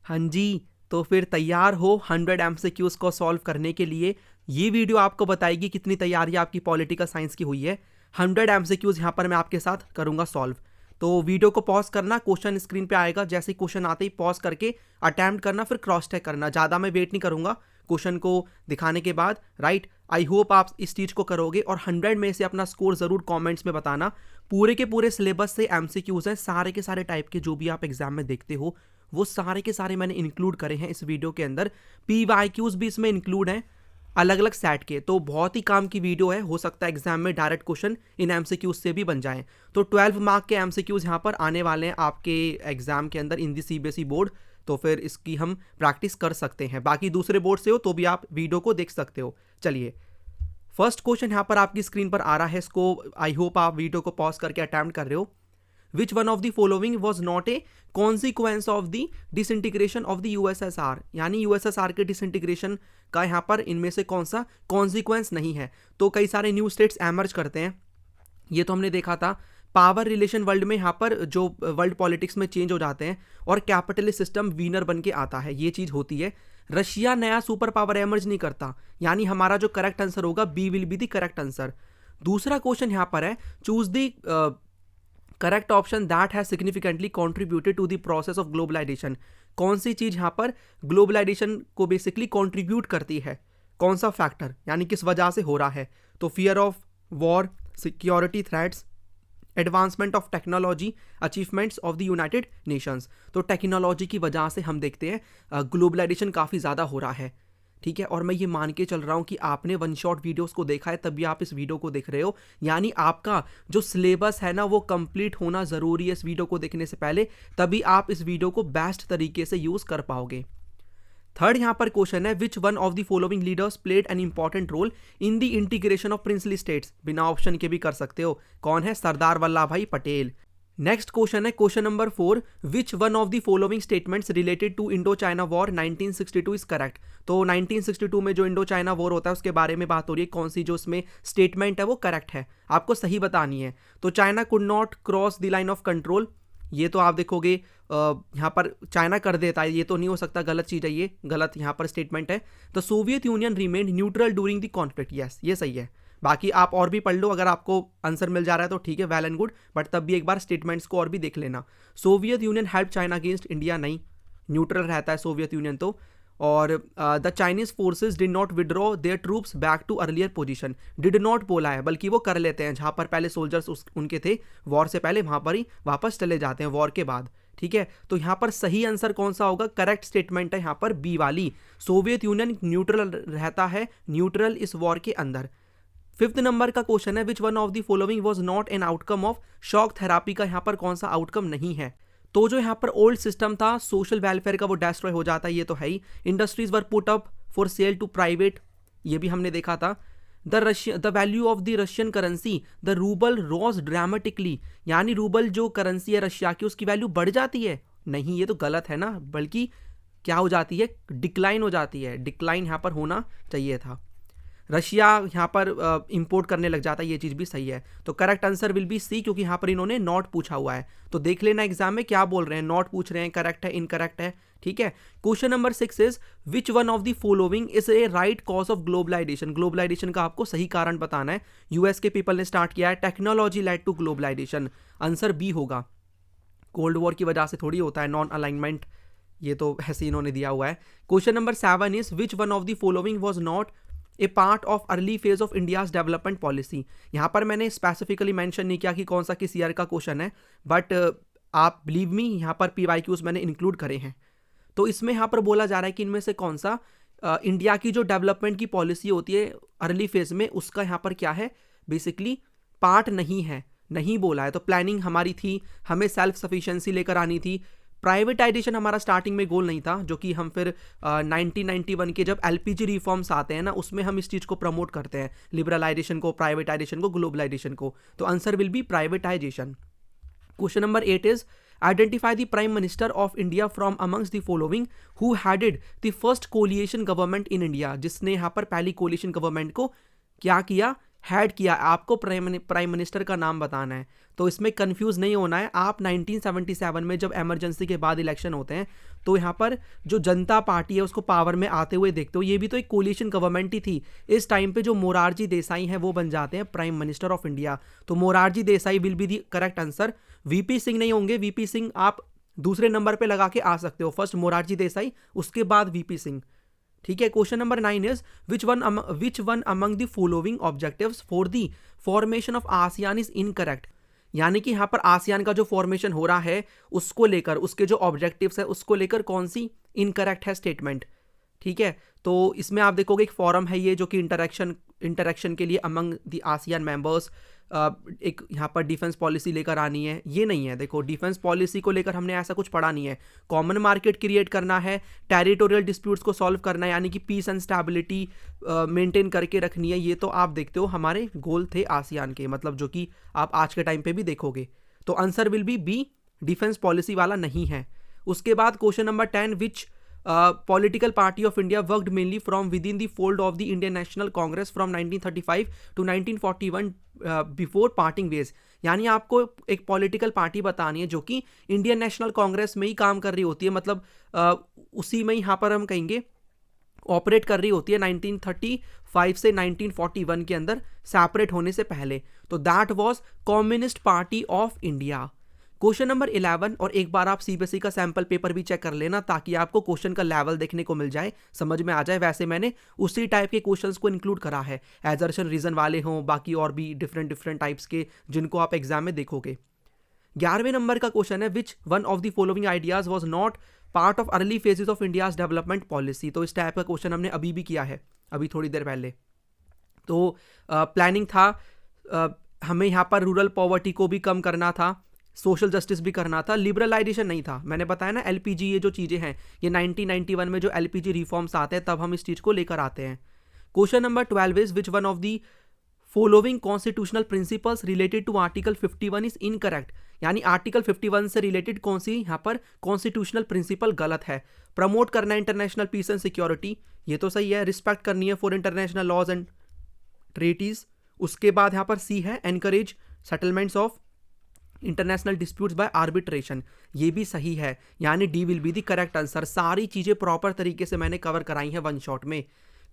हाँ जी, तो फिर तैयार हो 100 एमसीक्यूज को सॉल्व करने के लिए। ये वीडियो आपको बताएगी कितनी तैयारी आपकी पॉलिटिकल साइंस की हुई है। 100 एमसीक्यूज यहाँ पर मैं आपके साथ करूँगा सॉल्व। तो वीडियो को पॉज करना, क्वेश्चन स्क्रीन पे आएगा, जैसे ही क्वेश्चन आते ही पॉज करके अटेम्प्ट करना, फिर क्रॉस चेक करना। ज़्यादा मैं वेट नहीं करूँगा क्वेश्चन को दिखाने के बाद, राइट। आई होप आप इस चीज़ को करोगे और 100 में से अपना स्कोर ज़रूर कमेंट्स में बताना। पूरे के पूरे सिलेबस से एमसीक्यूज हैं, सारे के सारे टाइप के जो भी आप एग्जाम में देखते हो वो सारे के सारे मैंने इंक्लूड करे हैं इस वीडियो के अंदर। पीवाईक्यूज भी इसमें इंक्लूड हैं अलग अलग सेट के। तो बहुत ही काम की वीडियो है, हो सकता है एग्जाम में डायरेक्ट क्वेश्चन इन एमसीक्यूज से भी बन जाएं। तो 12 मार्क के एमसीक्यूज यहाँ पर आने वाले हैं आपके एग्जाम के अंदर इन दी सीबीएसई बोर्ड। तो फिर इसकी हम प्रैक्टिस कर सकते हैं। बाकी दूसरे बोर्ड से हो तो भी आप वीडियो को देख सकते हो। चलिए, फर्स्ट क्वेश्चन यहाँ पर आपकी स्क्रीन पर आ रहा है, इसको आई होप आप वीडियो को पॉज करके अटेम्प्ट कर रहे हो। Which one of the following was not a consequence of the disintegration of the USSR? यानी USSR के डिसइंटीग्रेशन का यहाँ पर इनमें से कौन सा कॉन्सिक्वेंस नहीं है। तो कई सारे न्यू स्टेट्स एमर्ज करते हैं, ये तो हमने देखा था। पावर रिलेशन वर्ल्ड में यहाँ पर जो वर्ल्ड पॉलिटिक्स में चेंज हो जाते हैं और कैपिटलिस्ट सिस्टम विनर बन के आता है, ये चीज़ होती है। रशिया नया सुपर पावर एमर्ज नहीं करता, यानी हमारा जो करेक्ट आंसर होगा B will be the correct answer. दूसरा क्वेश्चन यहाँ पर है, choose the correct option that has significantly contributed to the process of globalisation. कौन सी चीज यहां पर ग्लोबलाइजेशन को बेसिकली कॉन्ट्रीब्यूट करती है, कौन सा फैक्टर, यानी किस वजह से हो रहा है। तो fear of war, security threats, advancement of technology, achievements of the United Nations. तो टेक्नोलॉजी की वजह से हम देखते हैं ग्लोबलाइजेशन काफ़ी ज़्यादा हो रहा है, ठीक है। और मैं ये मान के चल रहा हूँ कि आपने वन शॉट वीडियोस को देखा है तभी आप इस वीडियो को देख रहे हो, यानी आपका जो सिलेबस है ना वो कंप्लीट होना ज़रूरी है इस वीडियो को देखने से पहले, तभी आप इस वीडियो को बेस्ट तरीके से यूज़ कर पाओगे। थर्ड यहाँ पर क्वेश्चन है, which one of the following leaders played an important role in the integration of princely states. बिना ऑप्शन के भी कर सकते हो, कौन है, सरदार वल्लभ भाई पटेल। नेक्स्ट क्वेश्चन है question number 4, which one of the following statements related to Indo China war 1962 is correct. तो 1962 में जो इंडो चाइना वॉर होता है उसके बारे में बात हो रही है, कौन सी जो उसमें स्टेटमेंट है वो करेक्ट है, आपको सही बतानी है। तो China could not cross the line of control, ये तो आप देखोगे यहाँ पर चाइना कर देता है, ये तो नहीं हो सकता, गलत चीज़ है, ये गलत यहाँ पर स्टेटमेंट है। The Soviet union remained neutral during the conflict, yes ये सही है। बाकी आप और भी पढ़ लो, अगर आपको आंसर मिल जा रहा है तो ठीक है, वेल एंड गुड, बट तब भी एक बार स्टेटमेंट्स को और भी देख लेना। Soviet Union help China against India, नहीं, न्यूट्रल रहता है सोवियत यूनियन तो। और the Chinese forces did not withdraw their troops back to earlier position, did not बोला है, बल्कि वो कर लेते हैं, जहाँ पर पहले सोल्जर्स उनके थे वॉर से पहले वहाँ पर ही वापस चले जाते हैं वॉर के बाद, ठीक है। तो यहाँ पर सही आंसर कौन सा होगा, करेक्ट स्टेटमेंट है यहाँ पर बी वाली, सोवियत यूनियन न्यूट्रल रहता है, न्यूट्रल इस वॉर के अंदर। फिफ्थ नंबर का क्वेश्चन है, which one of the following was not an outcome of shock therapy का यहाँ पर कौन सा आउटकम नहीं है। तो जो यहाँ पर ओल्ड सिस्टम था सोशल वेलफेयर का वो डिस्ट्रॉय हो जाता है, ये तो है ही। Industries were put up for sale to private, ये भी हमने देखा था। The value of the Russian currency, the rouble rose dramatically, यानी रूबल जो करेंसी है रशिया की उसकी वैल्यू बढ़ जाती है, नहीं ये तो गलत है ना, बल्कि क्या हो जाती है, डिक्लाइन हो जाती है, डिक्लाइन यहाँ पर होना चाहिए था। रशिया यहाँ पर इंपोर्ट करने लग जाता है, ये चीज़ भी सही है। तो correct answer will be C, क्योंकि यहाँ पर इन्होंने नॉट पूछा हुआ है, तो देख लेना एग्जाम में क्या बोल रहे हैं, नॉट पूछ रहे हैं, करेक्ट है, इनकरेक्ट है, ठीक है। Question number 6 is, which one of the following is a right cause of globalisation. Globalisation का आपको सही कारण बताना है। यूएस के पीपल ने स्टार्ट किया है, technology led to globalisation, answer B होगा। कोल्ड वॉर की वजह से थोड़ी होता है, नॉन अलाइनमेंट, ये तो ऐसे इन्होंने दिया हुआ है। Question number 7 is, which one of the following was not a part of early phase of India's development policy. यहाँ पर मैंने स्पेसिफिकली मेंशन नहीं किया कि कौन सा किस ईयर का क्वेश्चन है, बट आप बिलीव मी यहाँ पर पीवाईक्यूज मैंने इंक्लूड करे हैं। तो इसमें यहाँ पर बोला जा रहा है कि इनमें से कौन सा इंडिया की जो डेवलपमेंट की पॉलिसी होती है अर्ली फेज में उसका यहाँ पर क्या है, बेसिकली पार्ट नहीं है, नहीं बोला है। तो प्लानिंग हमारी थी, हमें सेल्फ सफिशिएंसी लेकर आनी थी। प्राइवेटाइजेशन हमारा स्टार्टिंग में गोल नहीं था, जो कि हम फिर 1991 के जब एलपीजी रिफॉर्म्स आते हैं ना उसमें हम इस चीज़ को प्रमोट करते हैं, लिबरलाइजेशन को, प्राइवेटाइजेशन को, ग्लोबलाइजेशन को। तो answer will B privatisation. Question number 8 is, identify the prime minister of India from amongst the following who headed the first coalition government in India. जिसने यहाँ पर पहली कोलिएशन गवर्नमेंट को क्या किया, हेड किया, आपको प्राइम मिनिस्टर का नाम बताना है। तो इसमें कंफ्यूज नहीं होना है। आप 1977 में जब इमरजेंसी के बाद इलेक्शन होते हैं तो यहाँ पर जो जनता पार्टी है उसको पावर में आते हुए देखते हो। ये भी तो एक कोलिशन गवर्नमेंट ही थी। इस टाइम पे जो मोरारजी देसाई हैं वो बन जाते हैं प्राइम मिनिस्टर ऑफ इंडिया। तो Morarji Desai will be the correct answer. VP Singh नहीं होंगे, वीपी सिंह आप दूसरे नंबर पे लगा के आ सकते हो। फर्स्ट मोरारजी देसाई, उसके बाद वीपी सिंह। ठीक है। Question number 9 is which one among the following objectives for the formation of ASEAN is incorrect. यानी कि यहाँ पर आसियान का जो फॉर्मेशन हो रहा है उसको लेकर, उसके जो ऑब्जेक्टिव्स है उसको लेकर कौन सी इनकरेक्ट है स्टेटमेंट। ठीक है। तो इसमें आप देखोगे एक फॉरम है ये जो कि इंटरेक्शन के लिए अमंग द आसियान मेंबर्स एक यहाँ पर डिफेंस पॉलिसी लेकर आनी है, ये नहीं है। देखो डिफेंस पॉलिसी को लेकर हमने ऐसा कुछ पढ़ा नहीं है। कॉमन मार्केट क्रिएट करना है, टेरिटोरियल डिस्प्यूट्स को सॉल्व करना है, यानी कि पीस एंड स्टेबिलिटी मेंटेन करके रखनी है। ये तो आप देखते हो हमारे गोल थे आसियान के, मतलब जो कि आप आज के टाइम पे भी देखोगे। तो answer will be B, defence policy वाला नहीं है। उसके बाद question number 10, which political party of India worked mainly from within the fold of the Indian National Congress from 1935 to 1941 before parting ways। यानी आपको एक पॉलिटिकल पार्टी बतानी है जो कि इंडियन नेशनल कांग्रेस में ही काम कर रही होती है, मतलब उसी में यहाँ पर हम कहेंगे ऑपरेट कर रही होती है 1935 से 1941 के अंदर, सेपरेट होने से पहले। तो that was communist party of India. Question number 11, और एक बार आप सीबीएसई का सैंपल पेपर भी चेक कर लेना ताकि आपको क्वेश्चन का लेवल देखने को मिल जाए, समझ में आ जाए। वैसे मैंने उसी टाइप के क्वेश्चंस को इंक्लूड करा है, एजर्शन रीजन वाले हों, बाकी और भी डिफरेंट टाइप्स के जिनको आप एग्जाम में देखोगे। 11वें नंबर का क्वेश्चन है, which one of the following ideas was not part of early phases of India's development policy. तो इस टाइप का क्वेश्चन हमने अभी भी किया है, अभी थोड़ी देर पहले। तो प्लानिंग था, हमें यहाँ पर रूरल पॉवर्टी को भी कम करना था, सोशल जस्टिस भी करना था, लिबरलाइजेशन नहीं था। मैंने बताया ना एलपीजी, ये जो चीज़ें हैं ये 1991 में जो एलपीजी रिफॉर्म्स आते हैं तब हम इस चीज़ को लेकर आते हैं। Question number 12 is which one of the following constitutional principles related to article 51 is incorrect. यानी आर्टिकल 51 से रिलेटेड कौन सी यहाँ पर कॉन्स्टिट्यूशनल प्रिंसिपल गलत है। प्रमोट करना है इंटरनेशनल पीस एंड सिक्योरिटी, ये तो सही है। रिस्पेक्ट करनी है for international laws and treaties. उसके बाद यहाँ पर सी है, encourage settlements of international disputes by arbitration, ये भी सही है। यानी D will be the correct answer. सारी चीजें प्रॉपर तरीके से मैंने कवर कराई हैं वन शॉट में।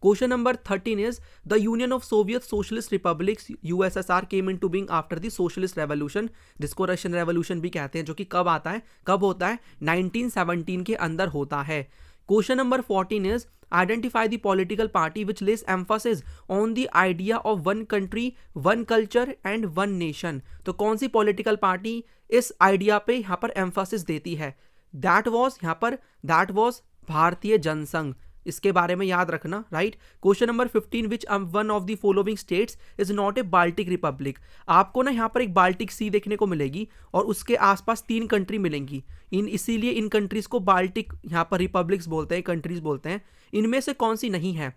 Question number 13 is the union of Soviet socialist republics USSR came into being after the socialist revolution, जिसको रशियन रेवोल्यूशन भी कहते हैं, जो कि कब आता है, कब होता है, 1917 के अंदर होता है। Question number 14 is identify the political party which less Mphasis on the idea of one country one culture and one nation. तो कौन सी पॉलिटिकल पार्टी इस आइडिया पे यहाँ पर एम्फासिस देती है। दैट वाज भारतीय जनसंघ। इसके बारे में याद रखना, right. Question number 15, which one of the following states is not a Baltic Republic. आपको ना यहाँ पर एक बाल्टिक सी देखने को मिलेगी और उसके आसपास 3 कंट्री मिलेंगी। इसीलिए इन कंट्रीज को बाल्टिक यहाँ पर रिपब्लिक्स बोलते हैं, कंट्रीज बोलते हैं। इनमें से कौन सी नहीं है,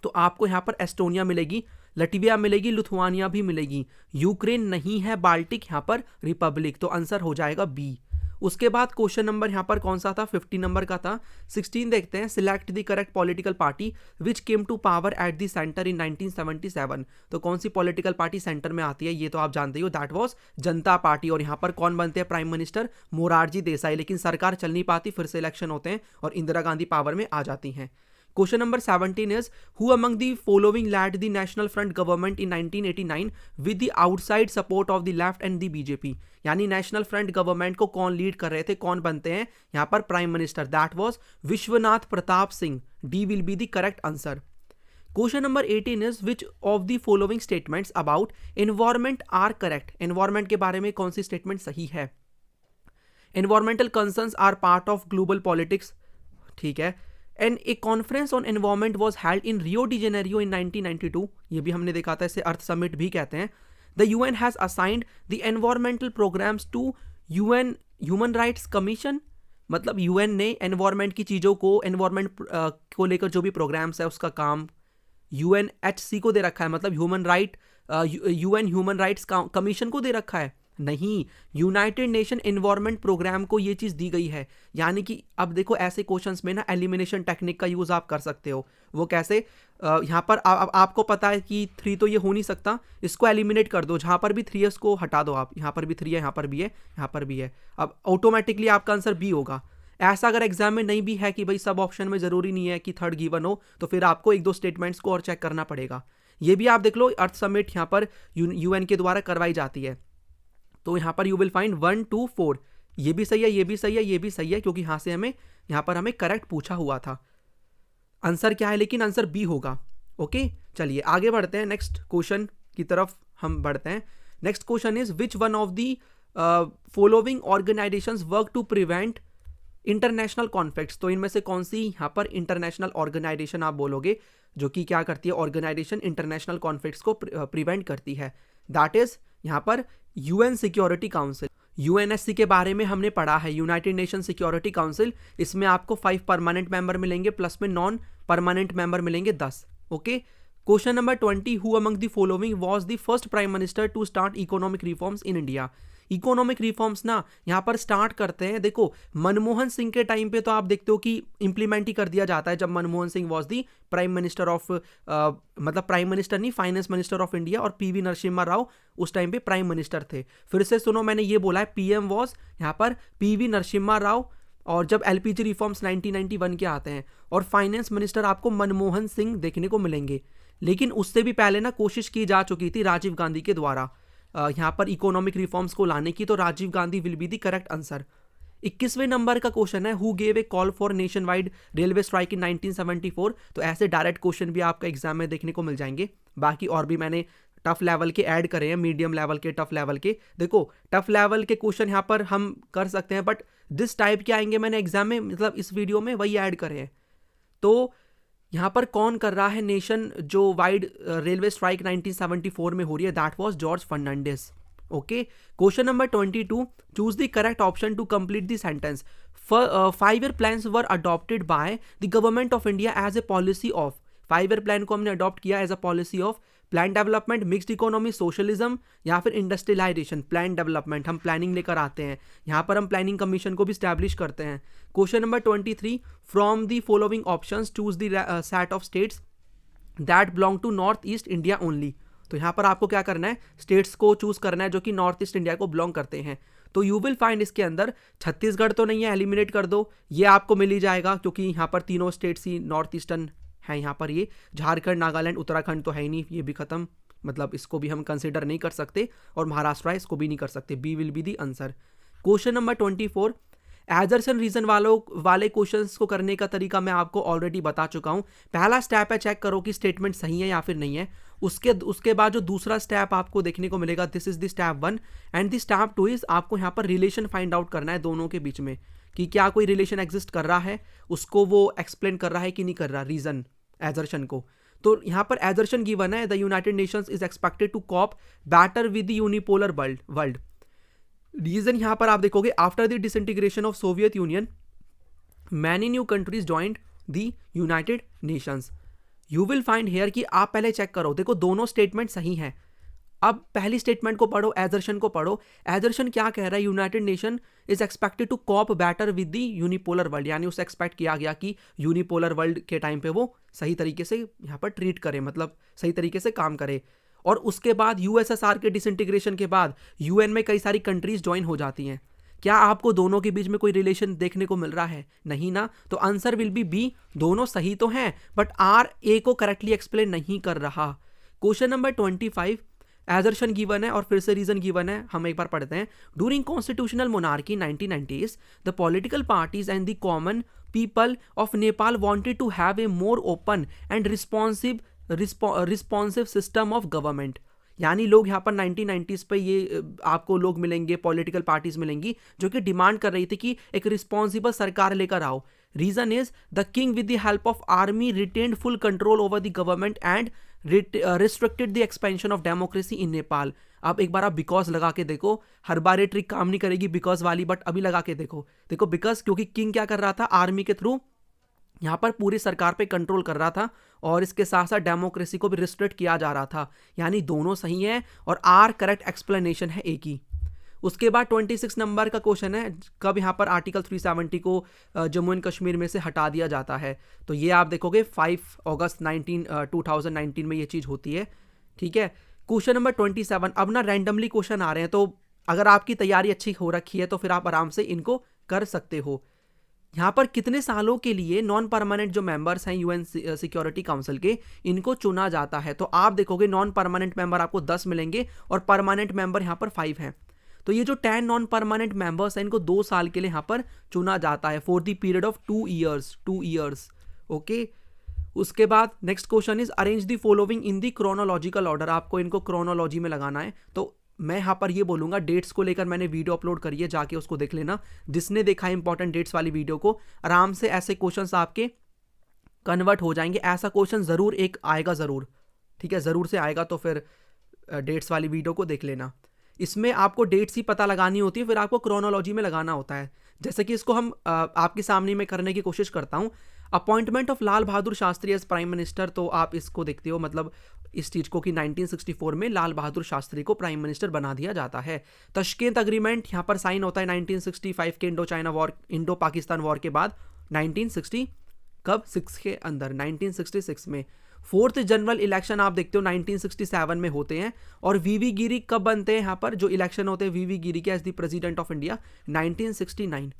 तो आपको यहाँ पर एस्टोनिया मिलेगी, लटविया मिलेगी, लिथुआनिया भी मिलेगी। यूक्रेन नहीं है बाल्टिक यहाँ पर रिपब्लिक, तो आंसर हो जाएगा बी। उसके बाद क्वेश्चन नंबर यहाँ पर कौन सा था, 15 नंबर का था। 16 देखते हैं, select the correct political party which came to power at the centre in 1977। तो कौन सी पॉलिटिकल पार्टी सेंटर में आती है, ये तो आप जानते हो, दैट वाज जनता पार्टी। और यहाँ पर कौन बनते हैं प्राइम मिनिस्टर, मोरारजी देसाई। लेकिन सरकार चल नहीं पाती, फिर से इलेक्शन होते हैं और इंदिरा गांधी पावर में आ जाती हैं। Question number 17 is who among the following led the national front government in 1989 with the outside support of the left and the BJP. यानी नेशनल फ्रंट गवर्नमेंट को कौन लीड कर रहे थे, कौन बनते हैं यहाँ पर prime minister, that was Vishwanath Pratap Singh. D will be the correct answer. Question number 18 is which of the following statements about environment are correct. Environment के बारे में कौन सी स्टेटमेंट सही है। Environmental concerns are part of global politics, ठीक है। And a conference on environment was held in Rio de Janeiro in 1992, ये भी हमने देखा था, इसे अर्थ समिट भी कहते हैं। The UN has assigned the environmental programmes to UN human rights commission. मतलब यूएन ने एनवायरमेंट की चीज़ों को, एनवायरमेंट को लेकर जो भी प्रोग्राम्स है उसका काम यूएनएचसी को दे रखा है, मतलब यूएन ह्यूमन राइट्स कमीशन को दे रखा है। नहीं, यूनाइटेड नेशन एनवायरनमेंट प्रोग्राम को ये चीज़ दी गई है। यानी कि अब देखो ऐसे क्वेश्चंस में ना एलिमिनेशन टेक्निक का यूज़ आप कर सकते हो। वो कैसे? यहाँ पर आपको पता है कि 3 तो ये हो नहीं सकता, इसको एलिमिनेट कर दो, जहाँ पर भी 3 है उसको हटा दो आप, यहाँ पर भी 3 है, यहाँ पर भी है, यहाँ पर भी है, अब ऑटोमेटिकली आपका आंसर बी होगा। ऐसा अगर एग्जाम में नहीं भी है कि भाई सब ऑप्शन में ज़रूरी नहीं है कि थर्ड गिवन हो, तो फिर आपको 1-2 स्टेटमेंट्स को और चेक करना पड़ेगा। ये भी आप देख लो, अर्थ समिट यहाँ पर यूएन के द्वारा करवाई जाती है, तो यहाँ पर यू विल फाइंड 1, 2, 4, ये भी सही है, ये भी सही है, ये भी सही है, क्योंकि यहाँ पर हमें करेक्ट पूछा हुआ था। आंसर क्या है? लेकिन आंसर बी होगा। ओके, चलिए आगे बढ़ते हैं, नेक्स्ट क्वेश्चन की तरफ हम बढ़ते हैं। Next question is which one of the following organisations work to prevent international conflicts. तो इनमें से कौन सी यहाँ पर इंटरनेशनल ऑर्गेनाइजेशन आप बोलोगे जो कि क्या करती है? ऑर्गेनाइजेशन इंटरनेशनल कॉन्फ्लिक्ट्स को प्रिवेंट करती है। दैट इज यहाँ पर यूएन सिक्योरिटी काउंसिल। यूएनएससी के बारे में हमने पढ़ा है, यूनाइटेड नेशन सिक्योरिटी काउंसिल। इसमें आपको 5 परमानेंट मेंबर मिलेंगे, प्लस में नॉन परमानेंट मेंबर मिलेंगे 10। Okay, question number 20, who among the following was the first prime minister to start economic reforms in India. Economic reforms ना यहाँ पर स्टार्ट करते हैं, देखो मनमोहन सिंह के टाइम पे तो आप देखते हो कि इंप्लीमेंट ही कर दिया जाता है, जब Manmohan Singh was the prime minister of मतलब प्राइम मिनिस्टर नहीं, फाइनेंस मिनिस्टर ऑफ इंडिया, और पीवी नरसिम्हा राव उस टाइम पे प्राइम मिनिस्टर थे। फिर से सुनो, मैंने ये बोला है पीएम वाज यहाँ पर पीवी नरसिम्हा राव, और जब एलपीजी रिफॉर्म्स 1991 के आते हैं, और फाइनेंस मिनिस्टर आपको मनमोहन सिंह देखने को मिलेंगे। लेकिन उससे भी पहले ना कोशिश की जा चुकी थी राजीव गांधी के द्वारा यहाँ पर इकोनॉमिक रिफॉर्म्स को लाने की, तो Rajiv Gandhi will be the correct answer. 21वें नंबर का क्वेश्चन है, who gave a call for nationwide railway strike in 1974। तो ऐसे डायरेक्ट क्वेश्चन भी आपका एग्जाम में देखने को मिल जाएंगे। बाकी और भी मैंने टफ लेवल के ऐड करे हैं, मीडियम लेवल के, टफ लेवल के। देखो टफ लेवल के क्वेश्चन यहाँ पर हम कर सकते हैं, बट जिस टाइप के आएंगे मैंने एग्जाम में, मतलब इस वीडियो में वही ऐड करे हैं। तो यहाँ पर कौन कर रहा है नेशन जो वाइड रेलवे स्ट्राइक 1974 में हो रही है? That was George Fernandes. Okay, question number 22, choose the correct option to complete the sentence. 5 year plans were adopted by the government of India as a policy of. 5 year plan को हमने adopt किया as a policy of plan development, mixed economy, socialism, या फिर industrialisation. Plan development, हम planning लेकर आते हैं, यहाँ पर हम प्लानिंग कमीशन को भी स्टैब्लिश करते हैं। Question number 23, from the following options choose the set of states that belong to north east India only. तो यहाँ पर आपको क्या करना है? स्टेट्स को चूज करना है जो कि नॉर्थ ईस्ट इंडिया को बिलोंग करते हैं। तो यू विल फाइंड इसके अंदर छत्तीसगढ़ तो नहीं है, एलिमिनेट कर दो, ये आपको मिल ही जाएगा क्योंकि यहाँ पर तीनों स्टेट्स ही नॉर्थ ईस्टर्न है। यहाँ पर ये झारखंड, नागालैंड, उत्तराखंड तो है ही नहीं, ये भी खत्म, मतलब इसको भी हम कंसिडर नहीं कर सकते, और महाराष्ट्र है इसको भी नहीं कर सकते। B will be the answer. Question number 24, assertion reason वाले क्वेश्चंस को करने का तरीका मैं आपको ऑलरेडी बता चुका हूं। पहला स्टेप है चेक करो कि स्टेटमेंट सही है या फिर नहीं है। उसके बाद जो दूसरा स्टेप आपको देखने को मिलेगा, this is the step 1, and the step 2 is आपको यहाँ पर रिलेशन फाइंड आउट करना है दोनों के बीच में, कि क्या कोई रिलेशन एग्जिस्ट कर रहा है, उसको वो एक्सप्लेन कर रहा है कि नहीं कर रहा, रीजन एजर्शन को। तो यहाँ पर एजर्शन गिवन है, the United Nations is expected to cope better with the unipolar world. Reason यहाँ पर आप देखोगे, after the disintegration of Soviet union many new countries joined the United Nations. You will find here कि आप पहले check करो, देखो दोनों स्टेटमेंट सही हैं। अब पहली स्टेटमेंट को पढ़ो, एजर्शन को पढ़ो। एजर्शन क्या कह रहा है? United nation is expected to cope better with the unipolar world, यानी उसे एक्सपेक्ट किया गया कि यूनिपोलर वर्ल्ड के टाइम पे वो सही तरीके से यहाँ पर ट्रीट करे, मतलब सही तरीके से काम करे। और उसके बाद यूएसएसआर के डिसइंटीग्रेशन के बाद यूएन में कई सारी कंट्रीज ज्वाइन हो जाती हैं। क्या आपको दोनों के बीच में कोई रिलेशन देखने को मिल रहा है? नहीं ना, तो आंसर विल बी बी। दोनों सही तो हैं, बट आर ए को करेक्टली एक्सप्लेन नहीं कर रहा। क्वेश्चन नंबर 25, एजर्शन गिवन है और फिर से रीजन गिवन है, हम एक बार पढ़ते हैं। During constitutional monarchy 1990s the political parties and the common people of Nepal wanted to have a more open and responsive system of government. यानी लोग यहाँ पर 1990s पे ये आपको लोग मिलेंगे, पॉलिटिकल पार्टीज मिलेंगी जो कि डिमांड कर रही थी कि एक रिस्पॉन्सिबल सरकार लेकर आओ। Reason is the king with the help of army retained full control over the government and restricted the expansion of democracy in Nepal. अब एक बार आप बिकॉज लगा के देखो, हर बार ये ट्रिक काम नहीं करेगी बिकॉज वाली, बट अभी लगा के देखो। देखो बिकॉज, क्योंकि किंग क्या कर रहा था, आर्मी के थ्रू यहाँ पर पूरी सरकार पे कंट्रोल कर रहा था और इसके साथ साथ डेमोक्रेसी को भी रिस्ट्रिक्ट किया जा रहा था। यानी दोनों सही हैं और आर करेक्ट एक्सप्लेनेशन है ए की। उसके बाद 26 नंबर का क्वेश्चन है, कब यहाँ पर आर्टिकल 370 को जम्मू एंड कश्मीर में से हटा दिया जाता है। तो ये आप देखोगे 5 अगस्त 2019 में ये चीज़ होती है। ठीक है, क्वेश्चन नंबर 27। अब ना रैंडमली क्वेश्चन आ रहे हैं, तो अगर आपकी तैयारी अच्छी हो रखी है तो फिर आप आराम से इनको कर सकते हो। यहाँ पर कितने सालों के लिए नॉन परमानेंट जो मेंबर्स हैं यूएन सिक्योरिटी काउंसिल के, इनको चुना जाता है। तो आप देखोगे नॉन परमानेंट मेंबर आपको 10 मिलेंगे और परमानेंट मेंबर यहाँ पर 5 हैं। तो ये जो 10 नॉन परमानेंट मेंबर्स हैं, इनको 2 साल के लिए यहाँ पर चुना जाता है for the period of 2 years. Okay, उसके बाद next question is arrange the following in the chronological order. आपको इनको क्रोनोलॉजी में लगाना है। तो मैं यहाँ पर ये बोलूँगा, डेट्स को लेकर मैंने वीडियो अपलोड करी है, जाके उसको देख लेना। जिसने देखा है इंपॉर्टेंट डेट्स वाली वीडियो को, आराम से ऐसे क्वेश्चंस आपके कन्वर्ट हो जाएंगे। ऐसा क्वेश्चन ज़रूर एक आएगा, ज़रूर, ठीक है, ज़रूर से आएगा। तो फिर डेट्स वाली वीडियो को देख लेना। इसमें आपको डेट्स ही पता लगानी होती है, फिर आपको क्रोनोलॉजी में लगाना होता है। जैसे कि इसको हम आपके सामने में करने की कोशिश करता हूँ। Appointment of Lal Bahadur Shastri as prime minister, तो आप इसको देखते हो, मतलब इस चीज़ को कि 1964 में लाल बहादुर शास्त्री को प्राइम मिनिस्टर बना दिया जाता है। तशकेंत अग्रीमेंट यहाँ पर साइन होता है 1965 के इंडो पाकिस्तान वॉर के बाद 1960 कब 6 के अंदर 1966 में। 4th जनरल इलेक्शन आप देखते हो 1967 में होते हैं। और वीवी गिरी कब बनते हैं, यहाँ पर जो इलेक्शन होते हैं वीवी गिरी के as the president of India 1969।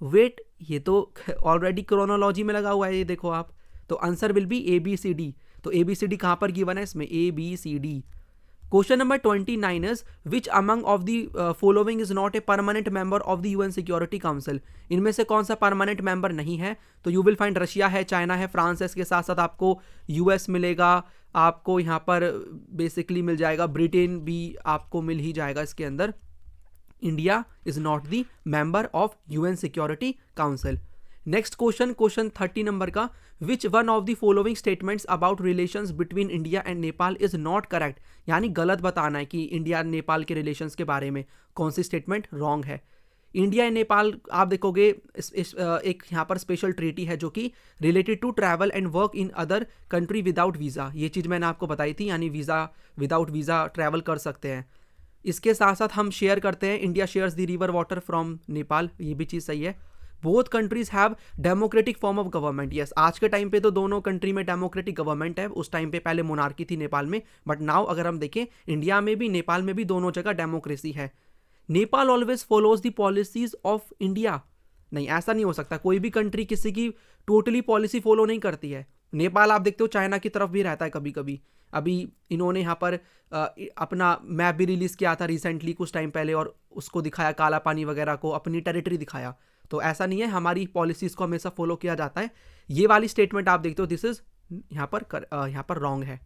Wait, ये तो ऑलरेडी क्रोनोलॉजी में लगा हुआ है, ये देखो आप। तो आंसर विल बी ABCD। तो ABCD कहाँ पर गिवन है इसमें, ABCD। Question number 29 is which among of the following is not a permanent member of the UN security council. इनमें से कौन सा परमानेंट मेंबर नहीं है। तो यू विल फाइंड रशिया है, चाइना है, फ्रांस है, इसके साथ साथ आपको US मिलेगा, आपको यहाँ पर बेसिकली मिल जाएगा, ब्रिटेन भी आपको मिल ही जाएगा इसके अंदर। India is not the member of UN security council. Next question 30 number का, which one of the following statements about relations between India and Nepal is not correct. यानी गलत बताना है कि इंडिया नेपाल के रिलेशंस के बारे में कौन सी स्टेटमेंट रॉन्ग है। इंडिया एंड नेपाल आप देखोगे एक यहाँ पर स्पेशल ट्रीटी है जो कि related to travel and work in other country without visa. ये चीज़ मैंने आपको बताई थी, यानी विदाउट वीज़ा ट्रैवल कर सकते हैं। इसके साथ साथ हम शेयर करते हैं, India shares the river water from Nepal, ये भी चीज़ सही है। Both countries have democratic form of government. Yes, आज के टाइम पे तो दोनों कंट्री में डेमोक्रेटिक गवर्नमेंट है। उस टाइम पे पहले मोनार्की थी नेपाल में, बट नाउ अगर हम देखें इंडिया में भी नेपाल में भी दोनों जगह डेमोक्रेसी है। Nepal always follows the policies of India. नहीं, ऐसा नहीं हो सकता, कोई भी कंट्री किसी की टोटली पॉलिसी फॉलो नहीं करती है। नेपाल आप देखते हो चाइना की तरफ भी रहता है कभी कभी। अभी इन्होंने यहाँ पर अपना मैप भी रिलीज़ किया था रिसेंटली कुछ टाइम पहले, और उसको दिखाया काला पानी वगैरह को, अपनी टेरिटरी दिखाया। तो ऐसा नहीं है, हमारी पॉलिसीज़ को हमेशा फॉलो किया जाता है। ये वाली स्टेटमेंट आप देखते हो, दिस इज यहाँ पर रॉन्ग है।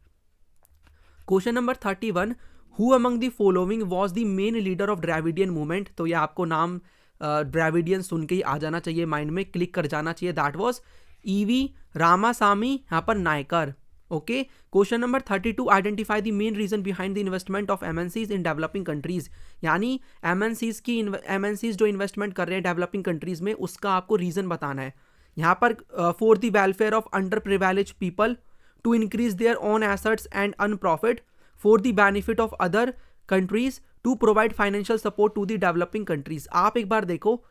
Question number 31, who among the following was the main leader of Dravidian movement. तो ये आपको नाम द्रविडियन सुन के ही आ जाना चाहिए, माइंड में क्लिक कर जाना चाहिए। दैट वॉज EV रामासामी यहाँ पर Naicker. Okay, question number 32, identify the main reason behind the investment of MNCs in developing countries. यानी MNCs जो इन्वेस्टमेंट कर रहे हैं डेवलपिंग कंट्रीज में, उसका आपको रीजन बताना है। यहाँ पर for the welfare of under privilege people, to increase their own assets and earn profit, for the benefit of other countries, to provide financial support to the developing countries. आप एक बार देखो,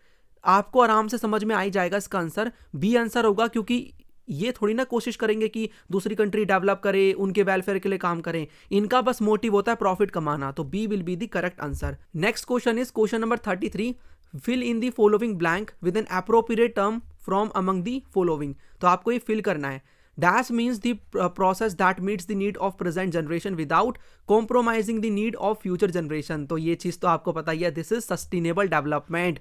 आपको आराम से समझ में आ ही जाएगा इसका आंसर। बी आंसर होगा, क्योंकि ये थोड़ी ना कोशिश करेंगे कि दूसरी कंट्री डेवलप करे, उनके वेलफेयर के लिए काम करें। इनका बस मोटिव होता है प्रॉफिट कमाना। तो B will be the correct answer. Next question is question number 33, fill in the following blank with an appropriate term from among the following. तो आपको ये फिल करना है। Dash means the process that meets the need of present generation without compromising the need of future generation. तो ये चीज़ तो आपको पता ही है, this is sustainable development.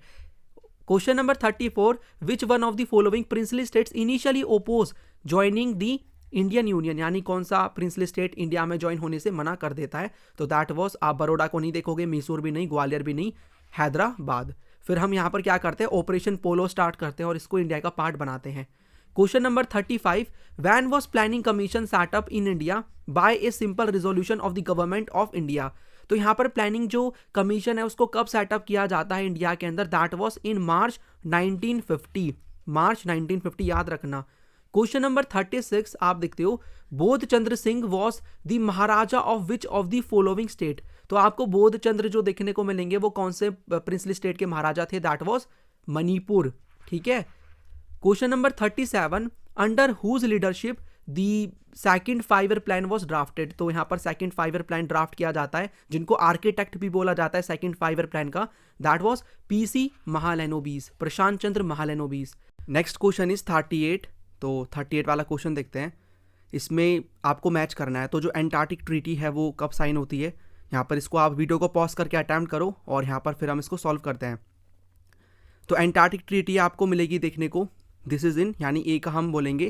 Question number 34, which one of the following princely states initially oppose joining the Indian union. यानी कौन सा प्रिंसली स्टेट इंडिया में ज्वाइन होने से मना कर देता है। तो दैट वॉज, आप बड़ौदा को नहीं देखोगे, मैसूर भी नहीं, ग्वालियर भी नहीं, हैदराबाद। फिर हम यहाँ पर क्या करते हैं, ऑपरेशन पोलो स्टार्ट करते हैं और इसको इंडिया का पार्ट बनाते हैं। Question number 35, when was planning commission setup in India by a simple resolution of the government of India. तो यहाँ पर प्लानिंग जो कमीशन है उसको कब सेटअप किया जाता है इंडिया के अंदर, दैट वॉज इन मार्च 1950। मार्च 1950 याद रखना। क्वेश्चन नंबर 36 आप देखते हो, Bodh Chandra Singh was the maharaja of which of the following state. तो आपको बोध चंद्र जो देखने को मिलेंगे वो कौन से प्रिंसली स्टेट के महाराजा थे, दैट वाज मणिपुर। ठीक है, question number 37, under whose leadership the second 5 year plan was drafted. तो यहाँ पर सेकंड 5 ईयर प्लान ड्राफ्ट किया जाता है, जिनको आर्किटेक्ट भी बोला जाता है सेकंड 5 ईयर प्लान का, that was PC Mahalanobis, Prashant Chandra Mahalanobis. Next question is 38। तो 38 वाला क्वेश्चन देखते हैं, इसमें आपको मैच करना है। तो जो एंटार्क्टिक ट्रीटी है वो कब साइन होती है, यहाँ पर इसको आप वीडियो को पॉज करके अटैम्प्ट करो और यहाँ पर फिर हम इसको सॉल्व करते हैं। तो एंटार्क्टिक ट्रीटी आपको मिलेगी देखने को, दिस इज इन, यानी ए का हम बोलेंगे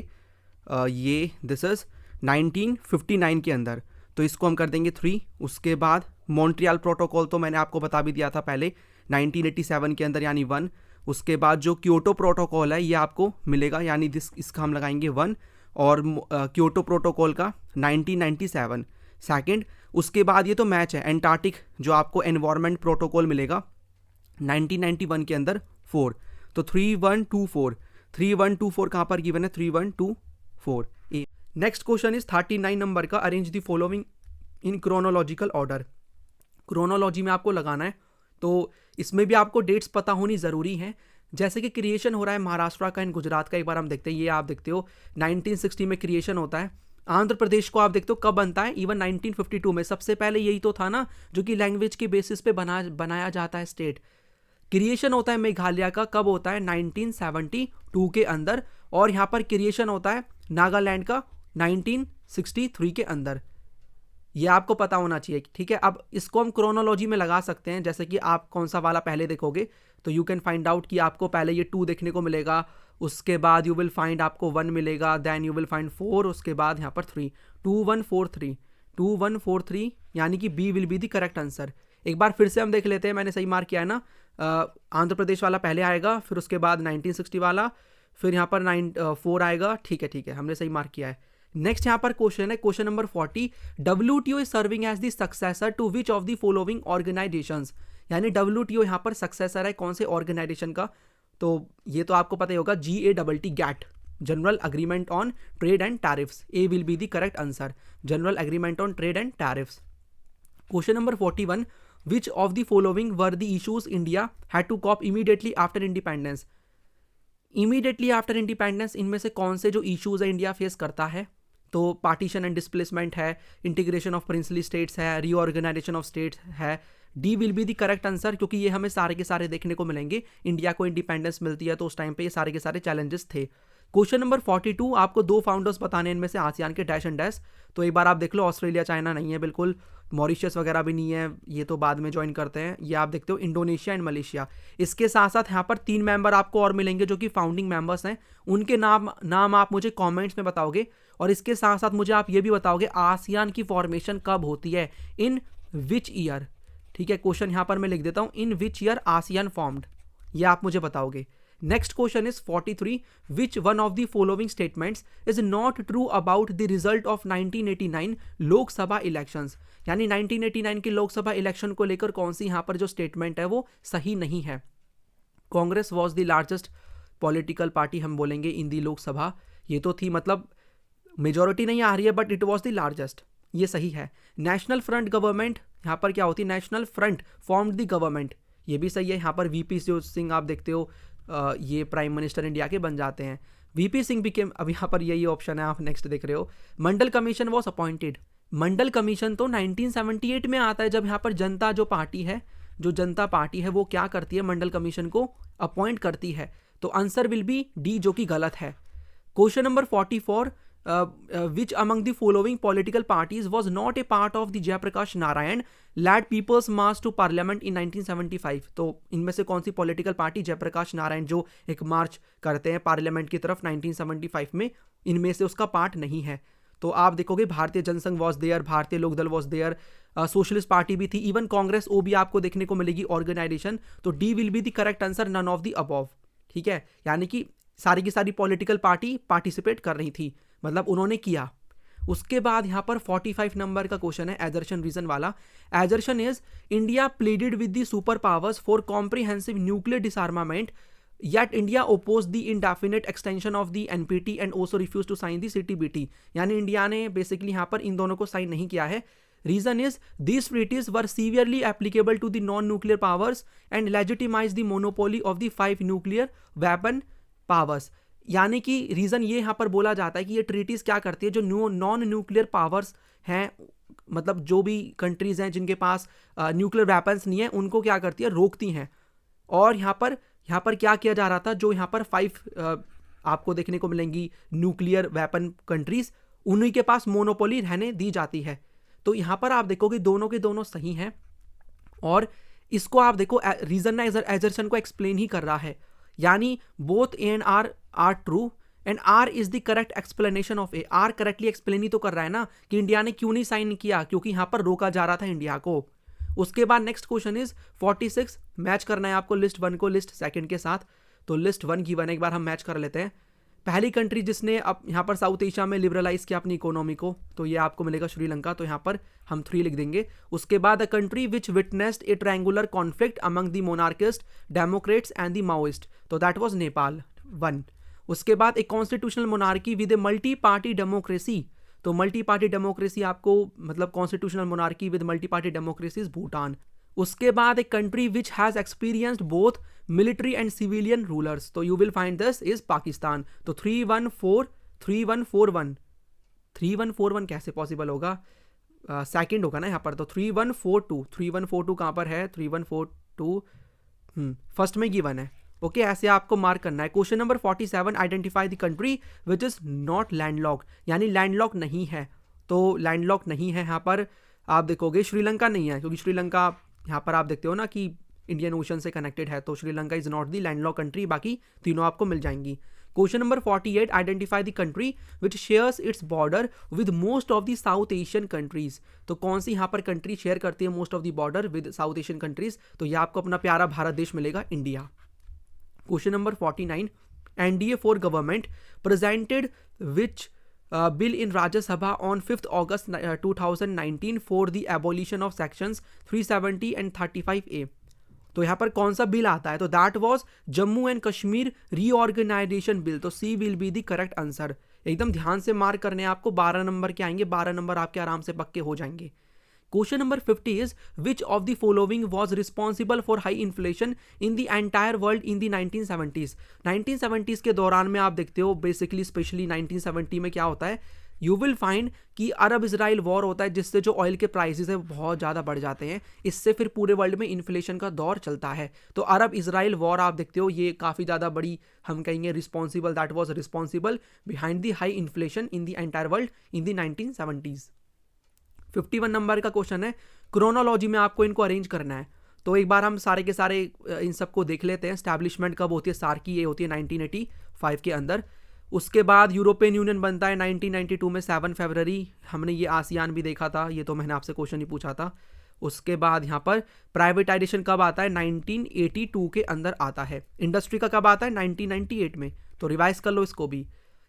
ये दिस इज 1959 के अंदर, तो इसको हम कर देंगे 3। उसके बाद मॉन्ट्रियल प्रोटोकॉल तो मैंने आपको बता भी दिया था पहले 1987 के अंदर, यानी 1। उसके बाद जो क्योटो प्रोटोकॉल है ये आपको मिलेगा, यानी इसका हम लगाएंगे 1, और क्योटो प्रोटोकॉल का 1997 सेकंड। उसके बाद ये तो मैच है, एंटार्क्टिक जो आपको एनवायरनमेंट प्रोटोकॉल मिलेगा 1991 के अंदर 4। तो 3124, 3124 कहाँ पर गिवन है, 3124 ए। नेक्स्ट क्वेश्चन इज 39 नंबर का, arrange the following in chronological order. Chronology में आपको लगाना है, तो इसमें भी आपको डेट्स पता होनी ज़रूरी है। जैसे कि क्रिएशन हो रहा है महाराष्ट्र का एंड गुजरात का, एक बार हम देखते हैं। ये आप देखते हो 1960 में क्रिएशन होता है। आंध्र प्रदेश को आप देखते हो कब बनता है, इवन 1952 में। सबसे पहले यही तो था ना, जो कि लैंग्वेज के बेसिस पे बनाया जाता है स्टेट। क्रिएशन होता है मेघालय का, कब होता है, 1972 के अंदर। और यहाँ पर क्रिएशन होता है नागालैंड का 1963 के अंदर। ये आपको पता होना चाहिए। ठीक है, अब इसको हम क्रोनोलॉजी में लगा सकते हैं, जैसे कि आप कौन सा वाला पहले देखोगे तो यू कैन फाइंड आउट कि आपको पहले ये 2 देखने को मिलेगा, उसके बाद यू विल फाइंड आपको 1 मिलेगा, देन यू विल फाइंड 4, उसके बाद यहाँ पर 3, 2143, 2143, यानी कि B will be the correct answer. एक बार फिर से हम देख लेते हैं, मैंने सही मार्क किया है ना। आंध्र प्रदेश वाला पहले आएगा, फिर उसके बाद 1960 वाला, फिर यहाँ पर 4 आएगा। ठीक है, हमने सही मार्क किया है। नेक्स्ट यहाँ पर क्वेश्चन है, question number 40, WTO is serving as the successor to which of the following organisations. यानी WTO यहाँ पर सक्सेसर है कौन से ऑर्गेनाइजेशन का, तो ये तो आपको पता ही होगा, GATT, GATT, general agreement on trade and tariffs. A will be the correct answer, general agreement on trade and tariffs. Question number 41, which of the following were the issues India had to cope immediately after independence. Immediately after independence इनमें से कौन से जो issues है India face करता है, तो partition and displacement है, इंटीग्रेशन ऑफ प्रिंसली स्टेट्स है, रीऑर्गेनाइजेशन ऑफ स्टेट्स है। D will be the correct answer, क्योंकि ये हमें सारे के सारे देखने को मिलेंगे। इंडिया को इंडिपेंडेंस मिलती है तो उस टाइम पे ये सारे के सारे चैलेंजेस थे। क्वेश्चन नंबर 42, आपको 2 फाउंडर्स बताने इनमें से आसियान के डैश एंड डैश। तो एक बार आप देख लो, ऑस्ट्रेलिया चाइना नहीं है बिल्कुल, मॉरिशस वगैरह भी नहीं है, ये तो बाद में ज्वाइन करते हैं। ये आप देखते हो इंडोनेशिया एंड मलेशिया। इसके साथ साथ यहाँ पर 3 मेंबर आपको और मिलेंगे जो कि फाउंडिंग मेंबर्स हैं। उनके नाम आप मुझे कमेंट्स में बताओगे, और इसके साथ साथ मुझे आप ये भी बताओगे आसियान की फॉर्मेशन कब होती है, इन विच ईयर। ठीक है, क्वेश्चन यहाँ पर मैं लिख देता हूँ, इन विच ईयर आसियान फॉर्म्ड, ये आप मुझे बताओगे। Next question is 43, which one of the following statements is not true about the result of 1989 Lok Sabha elections. यानी 1989 के लोकसभा इलेक्शन को लेकर कौन सी यहाँ पर जो स्टेटमेंट है वो सही नहीं है। Congress was the largest political party हम बोलेंगे इन दी लोकसभा, ये तो थी, मतलब मेजोरिटी नहीं आ रही है, but it was the largest, ये सही है। नेशनल फ्रंट गवर्नमेंट, यहाँ पर क्या होती है, national front formed the government, ये भी सही है। यहाँ पर वीपी सिंह आप देखते हो, ये प्राइम मिनिस्टर इंडिया के बन जाते हैं। वीपी सिंह बिकेम, अब यहाँ पर यही ऑप्शन है, आप नेक्स्ट देख रहे हो। Mandal commission was appointed, Mandal commission तो 1978 में आता है, जब यहाँ पर जनता जो पार्टी है, जो जनता पार्टी है वो क्या करती है, मंडल कमीशन को अपॉइंट करती है। तो आंसर विल बी डी, जो कि गलत है। Question number 44, which among the following political parties was not a part of the Jayaprakash Narayan led people's march to parliament in 1975। तो इनमें से कौन सी पॉलिटिकल पार्टी जयप्रकाश नारायण जो एक मार्च करते हैं पार्लियामेंट की तरफ 1975 में, इनमें से उसका पार्ट नहीं है। तो आप देखोगे भारतीय Jansangh was there, Bharatiya Lokdal was there, socialist party भी थी, इवन कांग्रेस ओ भी आपको देखने को मिलेगी ऑर्गेनाइजेशन। तो D will be the correct answer, none of the above. ठीक है, यानी कि सारी की सारी पॉलिटिकल पार्टी पार्टिसिपेट कर रही थी, मतलब उन्होंने किया। उसके बाद यहाँ पर 45 नंबर का क्वेश्चन है एजर्शन रीजन वाला। Assertion is India pleaded with the super powers for comprehensive nuclear disarmament yet India oppose the indefinite extension of the NPT and also refuse to sign the CTBT. यानी India ने basically यहाँ पर इन दोनों को sign नहीं किया है, reason is these treaties were severely applicable to the non nuclear powers and legitimise the monopoly of the 5 nuclear weapon powers. यानी कि रीजन ये यहाँ पर बोला जाता है कि ये ट्रीटीज क्या करती है, जो नॉन न्यूक्लियर पावर्स हैं, मतलब जो भी कंट्रीज हैं जिनके पास न्यूक्लियर वेपन्स नहीं है, उनको क्या करती है, रोकती हैं। और यहाँ पर क्या किया जा रहा था, जो यहाँ पर 5 आपको देखने को मिलेंगी न्यूक्लियर वेपन कंट्रीज, उन्हीं के पास मोनोपोली रहने दी जाती है। तो यहाँ पर आप देखोगे दोनों के दोनों सही हैं, और इसको आप देखो रीजन ना एजर्शन को एक्सप्लेन ही कर रहा है, यानी both A and R true and R is the correct explanation of A. R correctly explain ही तो कर रहा है ना कि इंडिया ने क्यों नहीं साइन किया, क्योंकि यहाँ पर रोका जा रहा था इंडिया को। उसके बाद नेक्स्ट क्वेश्चन इज 46, मैच करना है आपको लिस्ट 1 को लिस्ट 2 के साथ। तो लिस्ट 1 की 1 एक बार हम मैच कर लेते हैं। पहली कंट्री जिसने अब यहाँ पर साउथ एशिया में लिबरलाइज किया अपनी इकोनॉमी को, तो ये आपको मिलेगा श्रीलंका, तो यहाँ पर हम 3 लिख देंगे। उसके बाद a country which witnessed a triangular conflict among the monarchist, democrats and the Maoist, तो दैट वाज नेपाल 1। उसके बाद एक constitutional monarchy with a multi party democracy, तो मल्टी पार्टी डेमोक्रेसी आपको मतलब constitutional monarchy with multi party democracy is Bhutan. उसके बाद एक country which has experienced both military and civilian rulers, तो you will find this is Pakistan. तो 3141 3141 कैसे possible होगा, सेकंड होगा ना यहाँ पर, तो 3142 कहाँ पर है, 3142 फर्स्ट में गिवन है। ओके ऐसे आपको मार्क करना है। Question number 47, identify the country which is not landlock, यानी लैंडलॉक नहीं है, तो लैंडलॉक नहीं है यहाँ पर आप देखोगे श्रीलंका नहीं है, क्योंकि श्रीलंका यहाँ पर आप देखते हो ना कि इंडियन ओशन से कनेक्टेड है, तो Sri Lanka is not the landlock country, बाकी तीनों आपको मिल जाएंगी। Question number 48, identify the country which shares its border with most of the south Asian countries, तो कौन सी यहाँ पर कंट्री शेयर करती है most of the border with south Asian countries, तो ये आपको अपना प्यारा भारत देश मिलेगा, India. Question number 49, NDA for government presented which bill in Rajya Sabha on 5 August 2019 for the abolition of sections 370 and 35A, तो यहाँ पर कौन सा बिल आता है, तो that was Jammu and Kashmir reorganisation bill, तो C will be the correct answer. एकदम ध्यान से मार्क करने आपको, 12 नंबर के आएंगे, 12 नंबर आपके आराम से पक्के हो जाएंगे। Question number 50 is which of the following was responsible for high inflation in the entire world in the 1970s। 1970s के दौरान में आप देखते हो बेसिकली स्पेशली 1970 में क्या होता है, यू विल फाइंड कि अरब इजराइल वॉर होता है, जिससे जो ऑयल के प्राइसेस है बहुत ज़्यादा बढ़ जाते हैं, इससे फिर पूरे वर्ल्ड में इन्फ्लेशन का दौर चलता है। तो अरब इजराइल वॉर आप देखते हो ये काफ़ी ज़्यादा बड़ी हम कहेंगे responsible, that was responsible behind the high inflation in the entire world in the 1970s। 51 number का क्वेश्चन है, क्रोनोलॉजी में आपको इनको अरेंज करना है, तो एक बार हम सारे के सारे इन सबको देख लेते हैं। एस्टैब्लिशमेंट कब होती है, सार्की ये होती है 1985 के अंदर। उसके बाद यूरोपियन यूनियन बनता है 1992 में 7 फरवरी, हमने ये आसियान भी देखा था, ये तो मैंने आपसे क्वेश्चन ही पूछा था। उसके बाद यहाँ पर प्राइवेटाइजेशन कब आता है, 1982 के अंदर आता है। इंडस्ट्री का कब आता है, 1998 में, तो रिवाइज कर लो इसको भी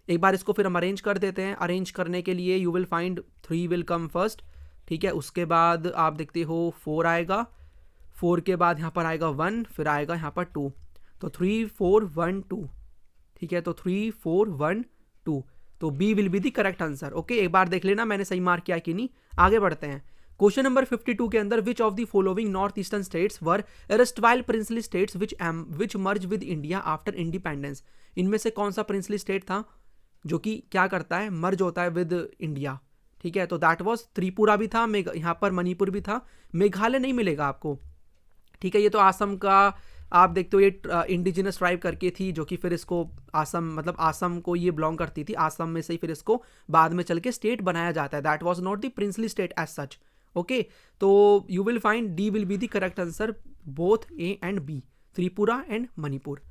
एक बार, इसको फिर हम अरेंज कर देते हैं। अरेंज करने के लिए you will find 3 will come first, ठीक है। उसके बाद आप देखते हो 4 आएगा, 4 के बाद यहाँ पर आएगा 1, फिर आएगा यहाँ पर 2, तो 3 4 1 2, ठीक है, तो 3 4 1 2, तो B will be the correct answer. Okay एक बार देख लेना मैंने सही मार्क किया कि नहीं। आगे बढ़ते हैं। क्वेश्चन नंबर 52 के अंदर which of the following north eastern states were erstwhile princely states which merge with India after independence, इनमें से कौन सा प्रिंसली स्टेट था जो कि क्या करता है, मर्ज होता है विद इंडिया, ठीक है, तो दैट वाज त्रिपुरा भी था, यहाँ पर मणिपुर भी था, मेघालय नहीं मिलेगा आपको, ठीक है। ये तो आसम का आप देखते हो, ये इंडिजिनस ट्राइब करके थी जो कि फिर इसको आसम मतलब आसम को ये बिलोंग करती थी, आसम में से ही फिर इसको बाद में चल के स्टेट बनाया जाता है, that was not the princely state as such. Okay तो you will find D will be the correct answer, both A and B, Tripura and Manipur.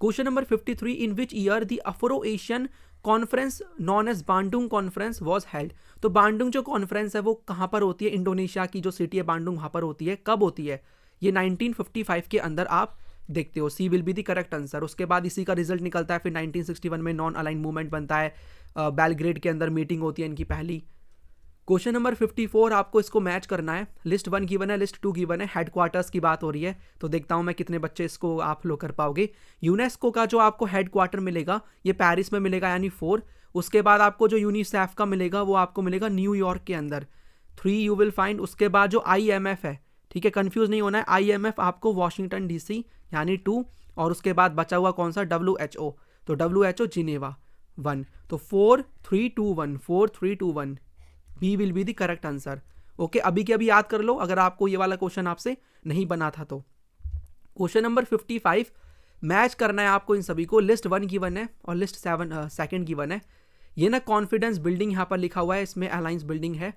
Question number 53, in which year the Afro Asian conference known as Bandung conference was held, तो Bandung जो conference है वो कहाँ पर होती है, Indonesia की जो सिटी है बांडुंग वहाँ पर होती है, कब होती है, ये 1955 के अंदर आप देखते हो, C will be the correct answer. उसके बाद इसी का रिजल्ट निकलता है, फिर 1961 में नॉन अलाइन मूवमेंट बनता है, बेलग्रेड के अंदर मीटिंग होती है इनकी पहली। क्वेश्चन नंबर 54 आपको इसको मैच करना है, लिस्ट 1 गिवन है, लिस्ट 2 गिवन है, हेडक्वार्टर्स की बात हो रही है, तो देखता हूं मैं कितने बच्चे इसको आप लोग कर पाओगे। यूनेस्को का जो आपको हेडक्वार्टर मिलेगा ये पेरिस में मिलेगा यानी 4, उसके बाद आपको जो यूनिसेफ का मिलेगा वो आपको मिलेगा न्यूयॉर्क के अंदर, 3 यू विल फाइंड। उसके बाद जो IMF है, ठीक है, कंफ्यूज नहीं होना है, IMF आपको वॉशिंगटन DC यानी 2, और उसके बाद बचा हुआ कौन सा, WHO, तो WHO जिनेवा 1, तो 4 3 2 1, 4 3 2 1, B will be the correct answer. Okay, अभी के अभी याद कर लो अगर आपको ये वाला क्वेश्चन आपसे नहीं बना था तो। क्वेश्चन नंबर 55, मैच करना है आपको इन सभी को। लिस्ट 1 गिवन है और लिस्ट 7 सेकंड गिवन है। ये ना कॉन्फिडेंस बिल्डिंग यहाँ पर लिखा हुआ है, इसमें अलायंस बिल्डिंग है,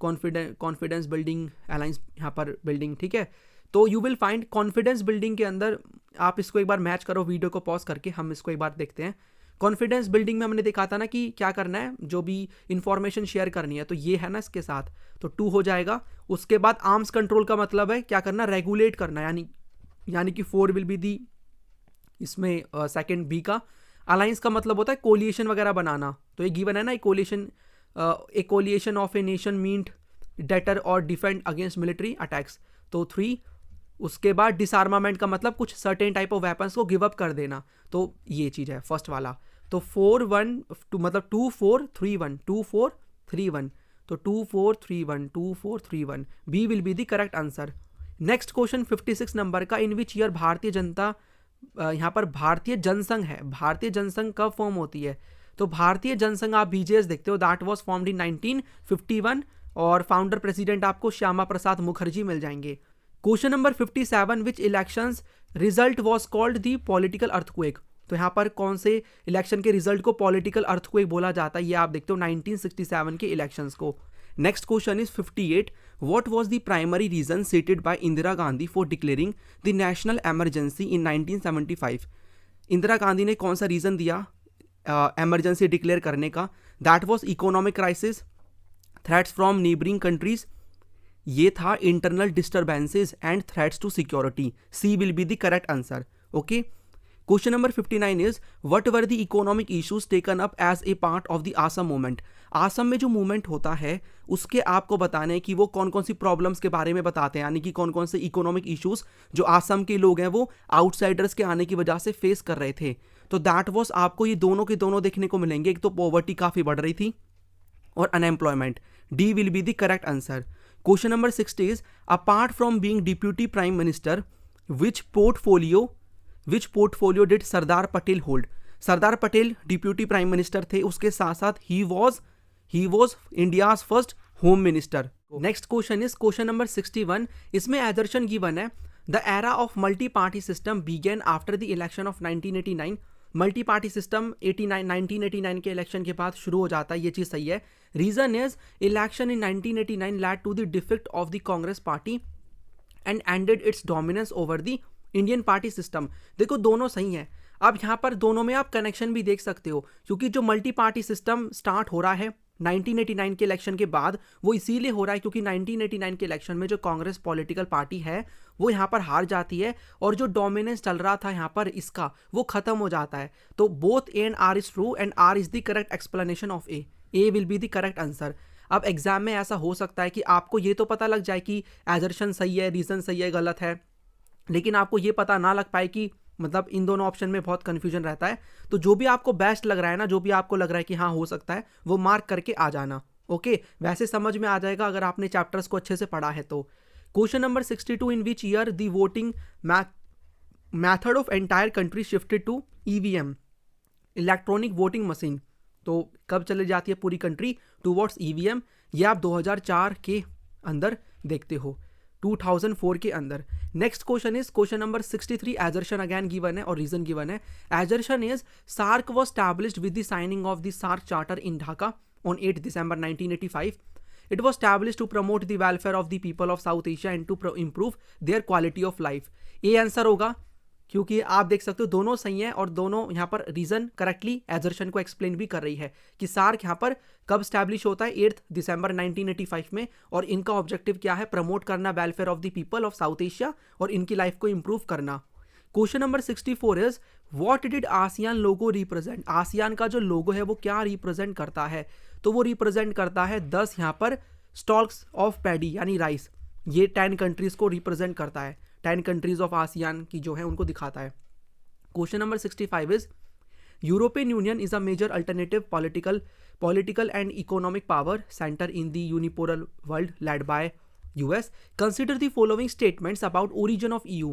कॉन्फिडेंस बिल्डिंग, अलायंस यहाँ पर बिल्डिंग, ठीक है। तो you will find confidence building के अंदर, आप इसको एक बार मैच करो, वीडियो को पॉज करके हम इसको एक बार देखते हैं। कॉन्फिडेंस बिल्डिंग में हमने देखा था ना कि क्या करना है, जो भी इंफॉर्मेशन शेयर करनी है, तो ये है ना इसके साथ, तो 2 हो जाएगा। उसके बाद आर्म्स कंट्रोल का मतलब है क्या करना, रेगुलेट करना, यानी कि 4 विल बी दी इसमें सेकंड बी का। अलायंस का मतलब होता है कोलिएशन वगैरह बनाना, तो ये गिवन है ना, a coalition of a nation meet deter और डिफेंड अगेंस्ट मिलिट्री अटैक्स, तो 3। उसके बाद डिसआर्मामेंट का मतलब कुछ सर्टेन टाइप ऑफ वेपन्स को गिव अप कर देना, तो ये चीज़ है फर्स्ट वाला। तो 4 1 2 मतलब 2 4 3 1, 2 4 3 1, तो 2 4 3 1, 2 4 3 1, B will be the correct answer. Next question 56 number का, in which year Bharatiya Janata, यहाँ पर भारतीय जनसंघ है, भारतीय जनसंघ कब फॉर्म होती है, तो भारतीय जनसंघ आप BJS देखते हो, दैट वाज फॉर्म्ड इन 1951 और फाउंडर प्रेसिडेंट आपको श्यामा प्रसाद मुखर्जी मिल जाएंगे। Question number 57, which elections result was called the political earthquake, तो यहाँ पर कौन से इलेक्शन के रिजल्ट को पॉलिटिकल अर्थक्वेक बोला जाता है, ये आप देखते हो 1967 के इलेक्शंस को। Next question is 58, what was the primary reason cited by Indira Gandhi for declaring the national emergency in 1975, Indira Gandhi ने कौन सा रीजन दिया इमरजेंसी डिक्लेयर करने का, that was economic crisis, threats from neighbouring countries, ये था internal disturbances and threats to security, C will be the correct answer. Okay, question number 59 is, what were the economic issues taken up as a part of the Assam movement, Assam में जो movement होता है उसके आपको बताने हैं कि वो कौन कौन सी प्रॉब्लम्स के बारे में बताते हैं, यानी कि कौन कौन से इकोनॉमिक इश्यूज जो आसम के लोग हैं वो आउटसाइडर्स के आने की वजह से फेस कर रहे थे, तो दैट वाज आपको ये दोनों के दोनों देखने को मिलेंगे। एक तो पॉवर्टी काफ़ी बढ़ रही थी और unemployment, D will be the correct answer. Question number 60 is, apart from being deputy prime minister which portfolio did Sardar Patel hold, Sardar Patel deputy prime minister थे, उसके साथ साथ ही was India's first home minister. Next question is question number 61, इसमें assertion given है, the era of multi party system began after the election of 1989, multi party system 1989 के election के बाद शुरू हो जाता है, ये चीज़ सही है। Reason is election in 1989 led to the defeat of the Congress party and ended its dominance over the Indian party system. देखो दोनों सही हैं, अब यहाँ पर दोनों में आप कनेक्शन भी देख सकते हो, क्योंकि जो मल्टी पार्टी सिस्टम स्टार्ट हो रहा है 1989 के इलेक्शन के बाद, वो इसीलिए हो रहा है क्योंकि 1989 के इलेक्शन में जो कांग्रेस पॉलिटिकल पार्टी है वो यहाँ पर हार जाती है और जो डोमिनेंस चल रहा था यहाँ पर इसका वो खत्म हो जाता है। तो both A and R is true and R is the correct explanation of A will be the correct answer. अब एग्जाम में ऐसा हो सकता है कि आपको ये तो पता लग जाए कि एजर्शन सही है, रीजन सही है, गलत है, लेकिन आपको ये पता ना लग पाए कि मतलब इन दोनों ऑप्शन में बहुत कन्फ्यूजन रहता है। तो जो भी आपको बेस्ट लग रहा है ना, जो भी आपको लग रहा है कि हाँ हो सकता है, वो मार्क करके आ जाना। ओके, वैसे समझ में आ जाएगा अगर आपने चैप्टर्स को अच्छे से पढ़ा है तो। Question number 62, in which year the voting method of entire country shifted to EVM, electronic voting machine, तो कब चले जाती है पूरी कंट्री टूवर्ड्स EVM, ये आप 2004 के अंदर देखते हो, 2004 के अंदर। Next question is question number 63, assertion again given है और रीजन गिवन है। Assertion is, SAARC was established with the signing of the SAARC charter in Dhaka on 8 December 1985. It was established to promote the welfare of the people of South Asia and to improve their quality of life. ये answer होगा क्योंकि आप देख सकते हो दोनों सही हैं और दोनों यहाँ पर रीजन करेक्टली एजर्शन को एक्सप्लेन भी कर रही है कि सार्क यहाँ पर कब स्टैब्लिश होता है 8 December 1985 में, और इनका ऑब्जेक्टिव क्या है, प्रमोट करना welfare of the people of south Asia और इनकी लाइफ को इंप्रूव करना। Question number 64 is, what did ASEAN logo represent, ASEAN का जो लोगो है वो क्या रिप्रेजेंट करता है, तो वो रिप्रेजेंट करता है 10 यहाँ पर स्टॉक्स ऑफ पैडी यानी राइस, ये 10 कंट्रीज को रिप्रेजेंट करता है, 10 कंट्रीज ऑफ आसियान की जो है उनको दिखाता है। Question number 65 is, European union is a major alternative political and economic power center in the unipolar world led by US. Consider the following statements about origin of EU.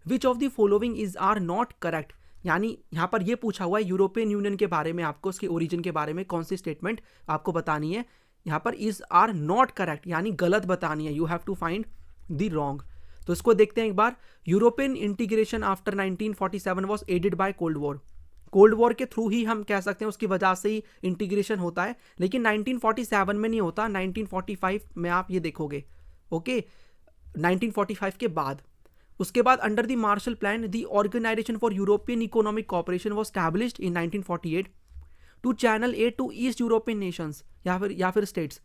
Which of the following is are not correct? यानी यहाँ पर ये पूछा हुआ है European union के बारे में, आपको उसके ओरिजिन के बारे में कौन सी स्टेटमेंट आपको बतानी है. यहाँ पर इज आर नॉट करेक्ट यानी गलत बतानी है. You have to find the wrong. तो इसको देखते हैं एक बार. European integration after 1947 was aided by cold war. Cold war के थ्रू ही हम कह सकते हैं, उसकी वजह से ही इंटीग्रेशन होता है, लेकिन 1947 में नहीं होता, 1945 में आप ये देखोगे. ओके 1945 के बाद. उसके बाद under the Marshall plan the organisation for European economic cooperation was established in 1948 to channel aid to east European nations या फिर स्टेट्स.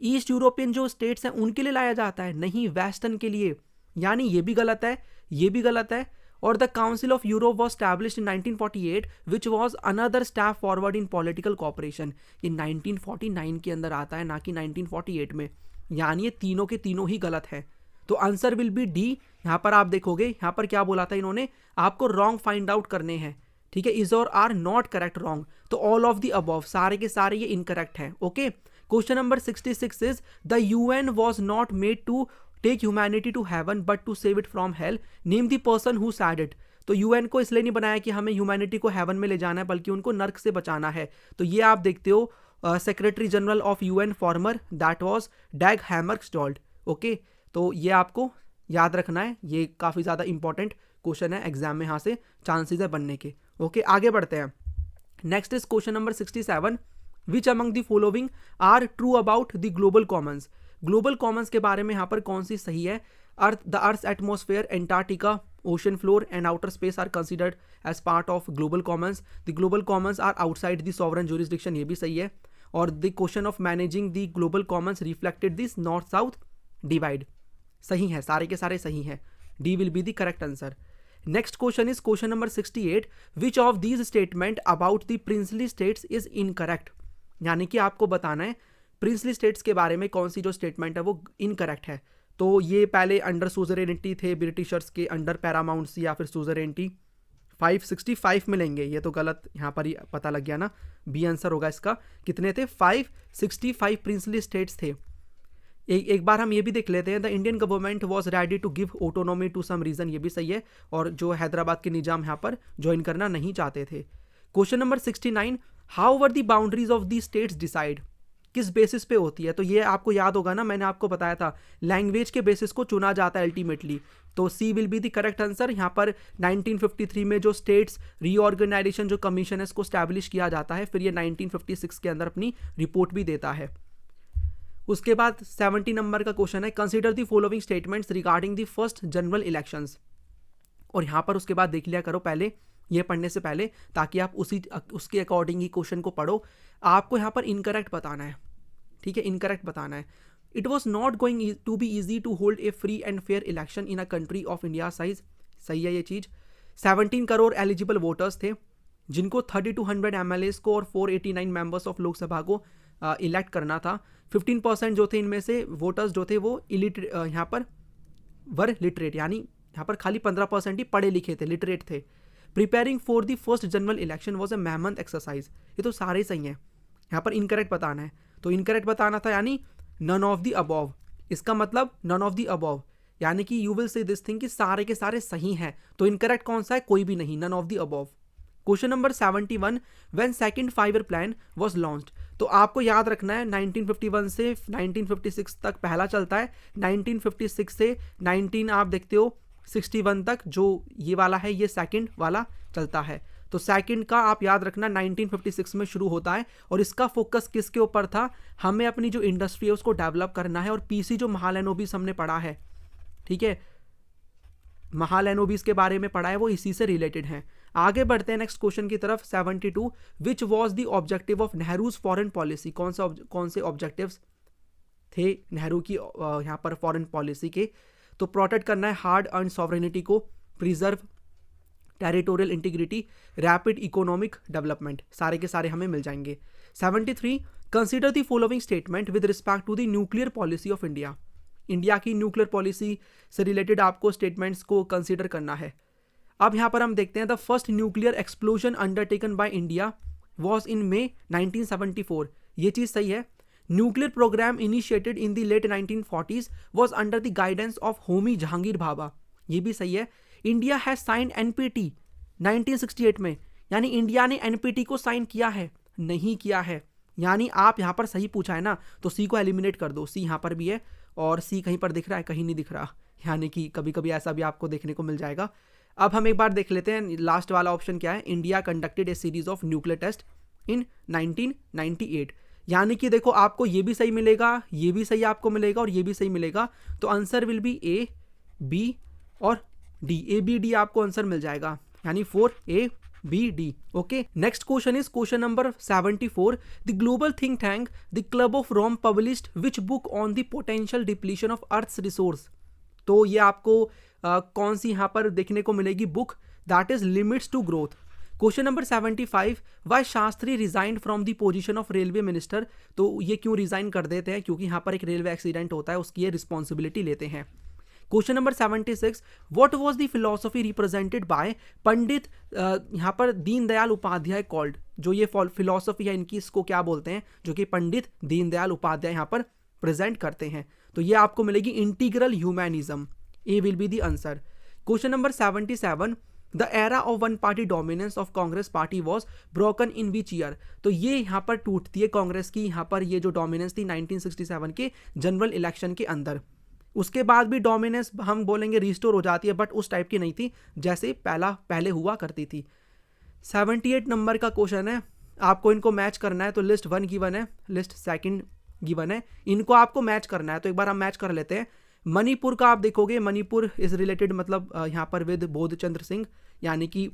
ईस्ट यूरोपियन जो स्टेट्स हैं उनके लिए लाया जाता है, नहीं वेस्टर्न के लिए. यानी ये भी गलत है, ये भी गलत है. और the council of Europe was established in 1948 which was another step forward in political cooperation. ये 1949 के अंदर आता है, ना कि 1948 में. यानी ये तीनों के तीनों ही गलत है. तो आंसर विल बी डी. यहाँ पर आप देखोगे, यहाँ पर क्या बोला था इन्होंने, आपको रॉन्ग फाइंड आउट करने हैं. ठीक है, is or are not correct wrong. तो ऑल ऑफ द अबव, सारे के सारे ये इनकरेक्ट हैं. Okay, question number 66 is the UN was not made to take humanity to heaven but to save it from hell. Name the person who said it. तो UN को इसलिए नहीं बनाया कि हमें ह्यूमैनिटी को हेवन में ले जाना है, बल्कि उनको नर्क से बचाना है. तो ये आप देखते हो secretary general of UN former, that was Dag Hammarskjold. Okay, तो ये आपको याद रखना है, ये काफ़ी ज़्यादा इंपॉर्टेंट क्वेश्चन है, एग्जाम में यहाँ से चांसेस है बनने के. ओके, आगे बढ़ते हैं. Next is question number 67. Which among the following are true about the global commons. Global commons के बारे में यहाँ पर कौन सी सही है. The earth atmosphere, Antarctica, ocean floor and outer space are considered as part of global commons. The global commons are outside the sovereign jurisdiction, ये भी सही है. और the question of managing the global commons reflected this north south divide. सही है, सारे के सारे सही हैं. D will be the correct answer. Next question is question number 68. Which of these statement about the princely states is incorrect. यानी कि आपको बताना है प्रिंसली स्टेट्स के बारे में कौन सी जो स्टेटमेंट है वो इनकरेक्ट है. तो ये पहले अंडर सुजरेनिटी थे, ब्रिटिशर्स के अंडर पैरामाउंट्स या फिर सुजरेनिटी. 565 मिलेंगे, ये तो गलत यहाँ पर ही पता लग गया ना. बी आंसर होगा इसका. कितने थे, 565 प्रिंसली स्टेट्स थे. एक बार हम ये भी देख लेते हैं. The Indian government was ready to give autonomy to some region, ये भी सही है. और जो हैदराबाद के निजाम यहाँ पर ज्वाइन करना नहीं चाहते थे. Question number 69. How were the boundaries of the states decide. किस बेसिस पे होती है. तो ये आपको याद होगा ना, मैंने आपको बताया था लैंग्वेज के बेसिस को चुना जाता है अल्टीमेटली. तो C will be the correct answer. यहाँ पर 1953 में जो स्टेट्स रीऑर्गेनाइजेशन जो कमीशन है इसको स्टैब्लिश किया जाता है, फिर ये 1956 के अंदर अपनी रिपोर्ट भी देता है. उसके बाद 70 नंबर का क्वेश्चन है. Consider the following statements regarding the first general elections. और यहाँ पर उसके बाद देख लिया करो पहले, ये पढ़ने से पहले, ताकि आप उसके अकॉर्डिंग ही क्वेश्चन को पढ़ो. आपको यहाँ पर इनकरेक्ट बताना है. ठीक है, इनकरेक्ट बताना है. It was not going to be easy to hold a free and fair election in a country of India size. सही है ये चीज़. 17 करोड़ एलिजिबल वोटर्स थे, जिनको 3200 MLAs को और 489 मेंबर्स ऑफ लोकसभा को इलेक्ट करना था. 15% जो थे इनमें से वोटर्स जो थे वो यहाँ पर वर लिटरेट, यानी यहाँ पर खाली 15% ही पढ़े लिखे थे, लिटरेट थे. Preparing for the first general election was a mammoth exercise. ये तो सारे सही हैं. यहाँ पर इनकरेक्ट बताना है. तो इनकरेक्ट बताना था यानी नन ऑफ द अबव. इसका मतलब नन ऑफ द अबव, यानी कि you will say this thing कि सारे के सारे सही हैं. तो इनकरेक्ट कौन सा है, कोई भी नहीं, none of the above. Question number 71. When second 5 year plan was launched. तो आपको याद रखना है 1951 से 1956 तक पहला चलता है, 1956 से 19 आप देखते हो 61 तक जो ये वाला है ये सेकंड वाला चलता है. तो सेकंड का आप याद रखना 1956 में शुरू होता है. और इसका फोकस किसके ऊपर था, हमें अपनी जो इंडस्ट्री है उसको डेवलप करना है. और पीसी जो महालैनोबिस हमने पढ़ा है, ठीक है, महालैनोबिस के बारे में पढ़ा है, वो इसी से रिलेटेड है. आगे बढ़ते हैं नेक्स्ट क्वेश्चन की तरफ. 72. Which was the objective of Nehru's foreign policy. कौन से ऑब्जेक्टिव्स थे नेहरू की यहाँ पर फॉरेन पॉलिसी के. तो प्रोटेक्ट करना है हार्ड अर्न सॉवरेनिटी को, preserve territorial integrity, rapid economic development. सारे के सारे हमें मिल जाएंगे. 73. Consider the following statement with respect to the nuclear policy of India. India की न्यूक्लियर पॉलिसी से रिलेटेड आपको स्टेटमेंट्स को कंसीडर करना है. अब यहाँ पर हम देखते हैं the first nuclear explosion undertaken by India was in May 1974। ये चीज़ सही है। Nuclear programme initiated in the late 1940s was under the guidance of Homi Jehangir Bhabha. ये भी सही है। इंडिया हैज साइन एनपीटी 1968 में, यानी इंडिया ने एनपीटी को साइन किया है? नहीं किया है। यानी आप यहाँ पर सही पूछा है ना, तो सी को एलिमिनेट कर दो। सी यहाँ पर भी है और सी कहीं पर दिख रहा है, कहीं नहीं दिख रहा, यानी कि कभी कभी ऐसा भी आपको देखने को मिल जाएगा। अब हम एक बार देख लेते हैं लास्ट वाला ऑप्शन क्या है। India conducted a series of nuclear test in 1998। यानी कि देखो आपको ये भी सही मिलेगा, ये भी सही आपको मिलेगा और ये भी सही मिलेगा। तो answer will be A, B और डी। ए बी डी आपको आंसर मिल जाएगा, यानी 4A B D। Okay, next question is question number 74। The global think tank the club of Rome published which book on the potential depletion of earth's resource. तो ये आपको कौन सी यहाँ पर देखने को मिलेगी book? That is limits to growth. Question number 75। Why Shastri resigned from the position of railway minister. तो ये क्यों रिजाइन कर देते हैं? क्योंकि यहाँ पर एक रेलवे एक्सीडेंट होता है, उसकी ये रिस्पॉन्सिबिलिटी लेते हैं। Question number 76। What was the philosophy represented by Pandit यहाँ पर दीनदयाल उपाध्याय कॉल्ड। जो ये फिलॉसफी है इनकी, इसको क्या बोलते हैं? जो कि पंडित दीनदयाल उपाध्याय यहाँ पर प्रेजेंट करते हैं। तो ये आपको मिलेगी integral humanism. A will be the answer. Question number 77। The era of one party dominance of Congress party was broken in which year. तो ये यहाँ पर टूटती है कांग्रेस की, यहाँ पर ये जो डोमिनेंस थी 1967 के जनरल इलेक्शन के अंदर। उसके बाद भी डोमिनेंस हम बोलेंगे रिस्टोर हो जाती है, बट उस टाइप की नहीं थी जैसे पहले हुआ करती थी। 78 नंबर का क्वेश्चन है, आपको इनको मैच करना है। तो लिस्ट 1 गिवन है, लिस्ट 2 गिवन है, इनको आपको मैच करना है। तो एक बार हम मैच कर लेते हैं। मणिपुर का आप देखोगे, मणिपुर इज रिलेटेड मतलब यहाँ पर विद बोधचंद्र सिंह, यानी कि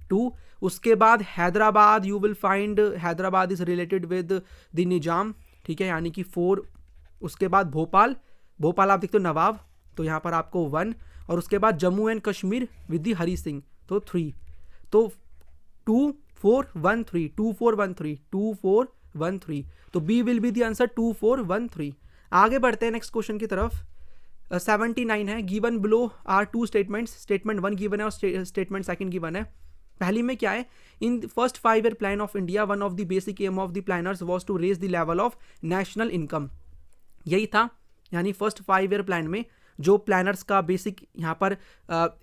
2। उसके बाद Hyderabad, you will find Hyderabad is related with the Nizam, ठीक है, यानी कि 4। उसके बाद भोपाल आप देखते हो नवाब, तो यहाँ पर आपको 1। और उसके बाद Jammu and Kashmir with the Hari Singh, तो 3। तो 2 4 1 3, 2 4 1 3, 2 4 1 3। तो B will be the answer 2 4 1 3। आगे बढ़ते हैं नेक्स्ट क्वेश्चन की तरफ। 79 है। Given below are 2 statements. Statement 1 given है और स्टेटमेंट 2 गिवन है। पहली में क्या है? In first 5 year plan of India one of the basic aim of the planners was to raise the level of national income. यही था, यानी फर्स्ट 5 ईयर प्लान में जो प्लानर्स का बेसिक यहाँ पर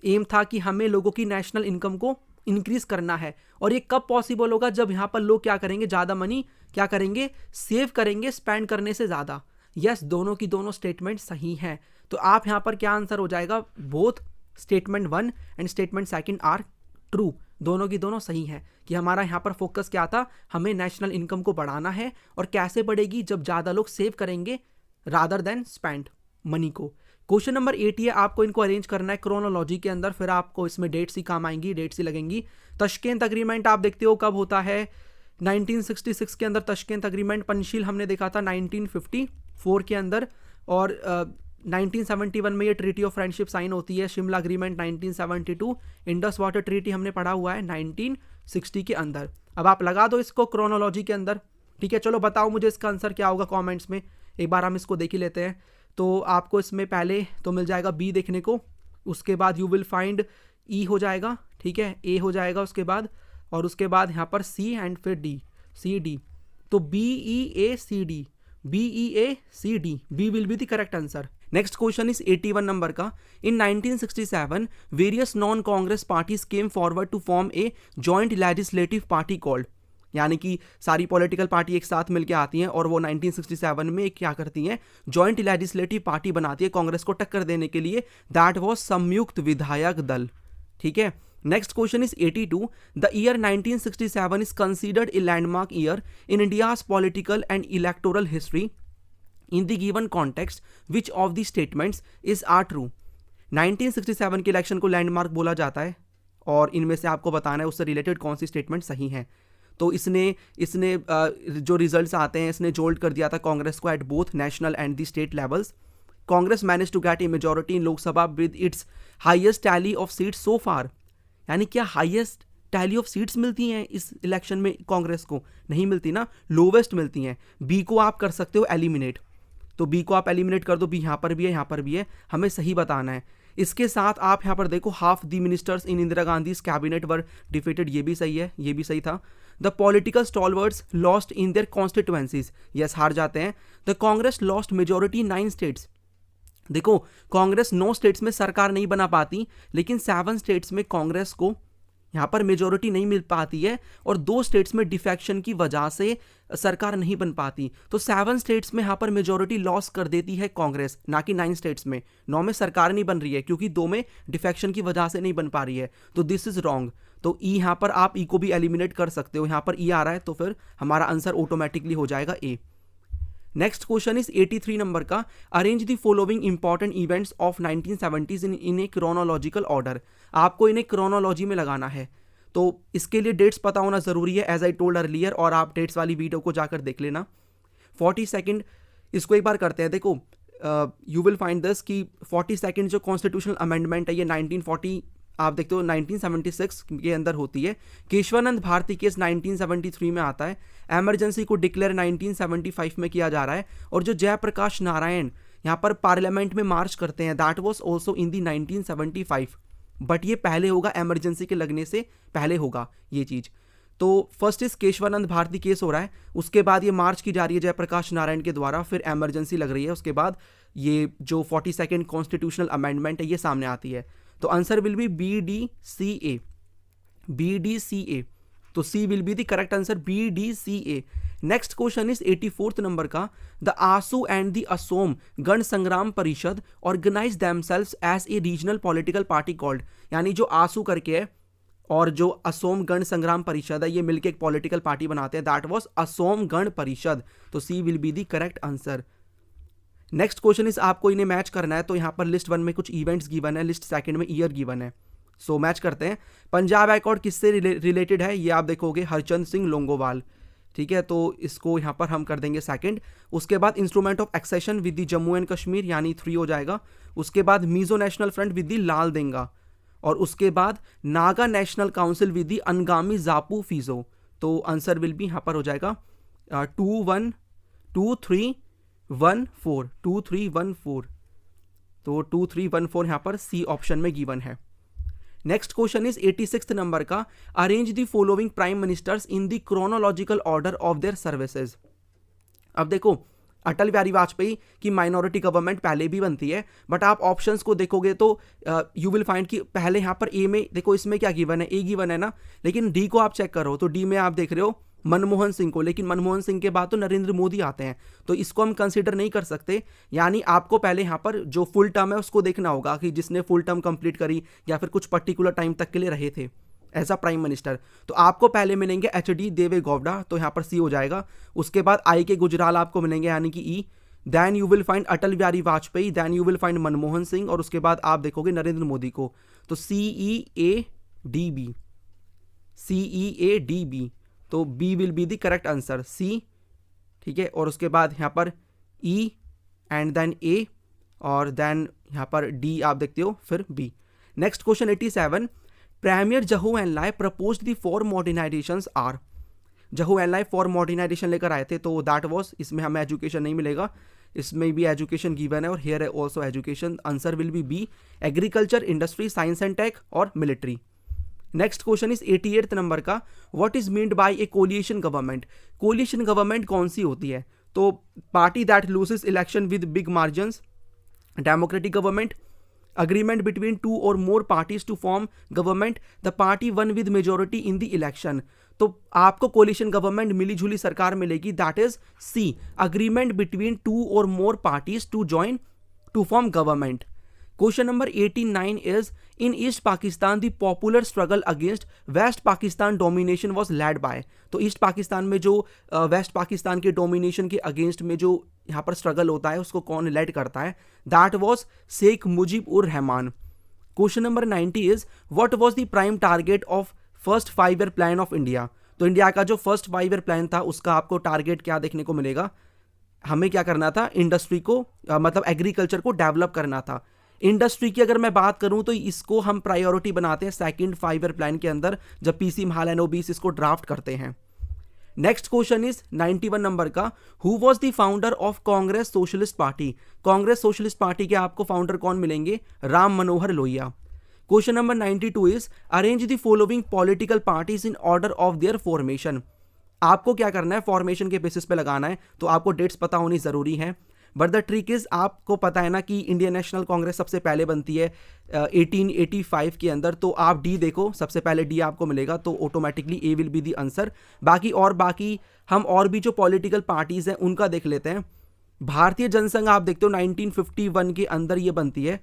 एम था कि हमें लोगों की नेशनल इनकम को इंक्रीज करना है। और ये कब पॉसिबल होगा? जब यहाँ पर लोग क्या करेंगे, ज़्यादा मनी क्या करेंगे, सेव करेंगे स्पेंड करने से ज़्यादा। यस, दोनों की दोनों स्टेटमेंट सही हैं। तो आप यहाँ पर क्या आंसर हो जाएगा? Both statement 1 and statement 2 are true. दोनों की दोनों सही है कि हमारा यहाँ पर फोकस क्या था, हमें नेशनल इनकम को बढ़ाना है। और कैसे बढ़ेगी? जब ज़्यादा लोग सेव करेंगे रादर देन स्पेंड मनी को। क्वेश्चन नंबर 80 है, आपको इनको अरेंज करना है क्रोनोलॉजी के अंदर, फिर आपको इसमें डेट्स ही काम आएंगी, डेट्स ही लगेंगी। तश्केंत अग्रीमेंट आप देखते हो कब होता है? 1966 के अंदर तश्केंत अग्रीमेंट। पंचशील हमने देखा था 1954 के अंदर। और 1971 में ये ट्रीटी ऑफ फ्रेंडशिप साइन होती है। Shimla agreement 1972। Indus water treaty हमने पढ़ा हुआ है 1960 के अंदर। अब आप लगा दो इसको क्रोनोलॉजी के अंदर, ठीक है। चलो बताओ मुझे इसका आंसर क्या होगा कमेंट्स में। एक बार हम इसको देख ही लेते हैं। तो आपको इसमें पहले तो मिल जाएगा बी देखने को, उसके बाद यू विल फाइंड ई हो जाएगा, ठीक है, ए हो जाएगा उसके बाद, और उसके बाद यहाँ पर सी एंड फिर डी, सी डी। तो B E A C D, B E A C D, B will be the correct answer. Next question is 81 number का। In 1967 various non Congress parties came forward to form a joint legislative party called. यानी कि सारी political party एक साथ मिलकर आती हैं और वो 1967 में क्या करती हैं, जॉइंट लेजिस्लेटिव पार्टी बनाती है कांग्रेस को टक्कर देने के लिए। दैट वाज संयुक्त विधायक दल, ठीक है। Next question is 82। The year 1967 is considered a landmark year in India's political and electoral history in the given context which of the statements is are true. 1967 के इलेक्शन को लैंडमार्क बोला जाता है और इनमें से आपको बताना है उससे रिलेटेड कौन सी स्टेटमेंट सही है। तो इसने जो रिजल्ट्स आते हैं इसने जोल्ट कर दिया था कांग्रेस को at both national and the state levels. Congress manage to get a majority in Lok Sabha with its highest tally of seats so far. यानी क्या हाईएस्ट टैली ऑफ सीट्स मिलती हैं इस इलेक्शन में कांग्रेस को? नहीं मिलती ना, लोवेस्ट मिलती हैं। बी को आप कर सकते हो एलिमिनेट, तो बी को आप एलिमिनेट कर दो, बी यहाँ पर भी है, यहाँ पर भी है, हमें सही बताना है। इसके साथ आप यहाँ पर देखो half the ministers in Indira Gandhi cabinet were defeated, ये भी सही है, ये भी सही था। The political stalwarts lost in their constituencies, yes हार जाते हैं। The Congress lost majority 9 states, देखो कांग्रेस 9 स्टेट्स में सरकार नहीं बना पाती, लेकिन 7 स्टेट्स में कांग्रेस को यहाँ पर मेजोरिटी नहीं मिल पाती है और 2 स्टेट्स में डिफेक्शन की वजह से सरकार नहीं बन पाती। तो 7 स्टेट्स में यहाँ पर मेजोरिटी लॉस कर देती है कांग्रेस, ना कि 9 स्टेट्स में। 9 में सरकार नहीं बन रही है क्योंकि 2 में डिफेक्शन की वजह से नहीं बन पा रही है, तो दिस इज रॉन्ग। तो ई यहाँ पर आप ई को भी एलिमिनेट कर सकते हो, यहाँ पर ई आ रहा है तो फिर हमारा आंसर ऑटोमेटिकली हो जाएगा ए। नेक्स्ट क्वेश्चन इज 83 नंबर का, arrange the following important events of 1970s in A chronological order. आपको इन्हें क्रोनोलॉजी में लगाना है, तो इसके लिए डेट्स पता होना जरूरी है एज आई टोल्ड अर्लियर, और आप डेट्स वाली वीडियो को जाकर देख लेना। 42nd, इसको एक बार करते हैं। देखो यू विल फाइंड दिस कि 42nd जो कॉन्स्टिट्यूशनल अमेंडमेंट है ये 1940 आप देखते हो 1976 के अंदर होती है। केशवानंद भारती केस 1973 में आता है। एमरजेंसी को डिक्लेयर 1975 में किया जा रहा है। और जो जयप्रकाश नारायण यहाँ पर पार्लियामेंट में मार्च करते हैं, that was also in the 1975, but ये पहले होगा, एमरजेंसी के लगने से पहले होगा ये चीज़। तो first is Keshavananda Bharati case हो रहा है, उसके बाद ये मार्च की जा रही है जयप्रकाश नारायण के द्वारा, फिर एमरजेंसी लग रही है, उसके बाद ये जो 42nd कॉन्स्टिट्यूशनल अमेंडमेंट है ये सामने आती है। तो answer will be BDCA, BDCA। तो C will be the correct answer, BDCA। Next question is 84th number का, the AASU and the Asom Gana Sangram Parishad organise themselves as a regional political party called, यानी जो आसू करके है और जो असोम गण संग्राम परिषद है ये मिलकर एक पॉलिटिकल पार्टी बनाते हैं, दैट वाज असोम गण परिषद। तो C will be the correct answer. Next question is आपको इन्हें मैच करना है, तो यहाँ पर लिस्ट 1 में कुछ इवेंट्स गिवन है, लिस्ट 2 में ईयर गिवन है, सो मैच करते हैं। पंजाब हाईकोर्ट किससे रिलेटेड है, ये आप देखोगे हरचंद सिंह लोंगोवाल, ठीक है, तो इसको यहाँ पर हम कर देंगे 2nd। उसके बाद instrument of accession with the Jammu and Kashmir यानी 3 हो जाएगा। उसके बाद Mizo national front with the Laldenga, और उसके बाद Naga national council with the Angami Zapu Phizo. तो आंसर विल बी यहाँ पर हो जाएगा 2314, 2314। तो 2314 यहाँ पर सी ऑप्शन में गिवन है। Next question is 86th number का, arrange the following prime ministers in the chronological order of their services. अब देखो अटल बिहारी वाजपेयी की माइनॉरिटी गवर्नमेंट पहले भी बनती है, बट आप ऑप्शंस को देखोगे तो यू विल फाइंड कि पहले यहाँ पर ए में देखो, इसमें क्या गिवन है, ए गिवन है ना, लेकिन डी को आप चेक करो तो डी में आप देख रहे हो मनमोहन सिंह को, लेकिन मनमोहन सिंह के बाद तो नरेंद्र मोदी आते हैं, तो इसको हम कंसीडर नहीं कर सकते। यानी आपको पहले यहाँ पर जो फुल टर्म है उसको देखना होगा कि जिसने फुल टर्म कंप्लीट करी या फिर कुछ पर्टिकुलर टाइम तक के लिए रहे थे एज अ प्राइम मिनिस्टर। तो आपको पहले मिलेंगे HD देवे गौड़ा, तो यहाँ पर सी हो जाएगा। उसके बाद आई के गुजराल आपको मिलेंगे यानी कि E, then you will find Atal Bihari Vajpayee, then you will find Manmohan Singh, और उसके बाद आप देखोगे नरेंद्र मोदी को। तो CEADB, CEADB, तो B will be the correct answer, C, ठीक है। और उसके बाद यहाँ पर ई एंड देन ए, और देन यहाँ पर डी आप देखते हो, फिर B. Next question 87, premier Zhou Enlai proposed the 4 modernisations are. Zhou Enlai 4 modernisation लेकर आए थे, तो दैट वाज, इसमें हमें एजुकेशन नहीं मिलेगा, इसमें भी एजुकेशन गिवन है और हियर है also education. Answer will be B, agriculture, industry, science and tech और military. Next question is 88th number का, what is meant by a coalition government. Coalition government कौन सी होती है, तो party that loses election with big margins, democratic government, agreement between 2 or more parties to form government, the party won with majority in the election। तो आपको coalition government मिली जुली सरकार मिलेगी, that is C, agreement between 2 or more parties to join to form government। Question number 89 is, in east Pakistan the popular struggle against West Pakistan domination was led by. तो east Pakistan में जो waste Pakistan के domination के against में जो यहाँ पर struggle होता है उसको कौन लेड करता है, दैट वाज शेख मुजीब उर Rahman. Question number 90 is, what was the prime target of first 5 year plan of India. तो इंडिया का जो फर्स्ट 5 ईयर प्लान था उसका आपको टारगेट क्या देखने को मिलेगा, हमें क्या करना था, इंडस्ट्री को मतलब एग्रीकल्चर को डेवलप करना था। इंडस्ट्री की अगर मैं बात करूं तो इसको हम प्रायोरिटी बनाते हैं सेकंड 5 ईयर प्लान के अंदर, जब PC महालनोबिस इसको ड्राफ्ट करते हैं। नेक्स्ट क्वेश्चन इज 91 नंबर का, who was the founder of Congress socialist party. Congress socialist party के आपको फाउंडर कौन मिलेंगे, Ram Manohar Lohia. Question number 92 is arrange the following political parties in order of their formation. आपको क्या करना है, फॉर्मेशन के बेसिस पे लगाना है, तो आपको डेट्स पता होनी जरूरी है। बट द ट्रिक इज, आपको पता है ना कि इंडियन नेशनल कांग्रेस सबसे पहले बनती है 1885 के अंदर, तो आप डी देखो, सबसे पहले डी आपको मिलेगा, तो automatically A will be the answer. बाकी हम और भी जो पॉलिटिकल पार्टीज हैं उनका देख लेते हैं। भारतीय जनसंघ आप देखते हो 1951 के अंदर ये बनती है।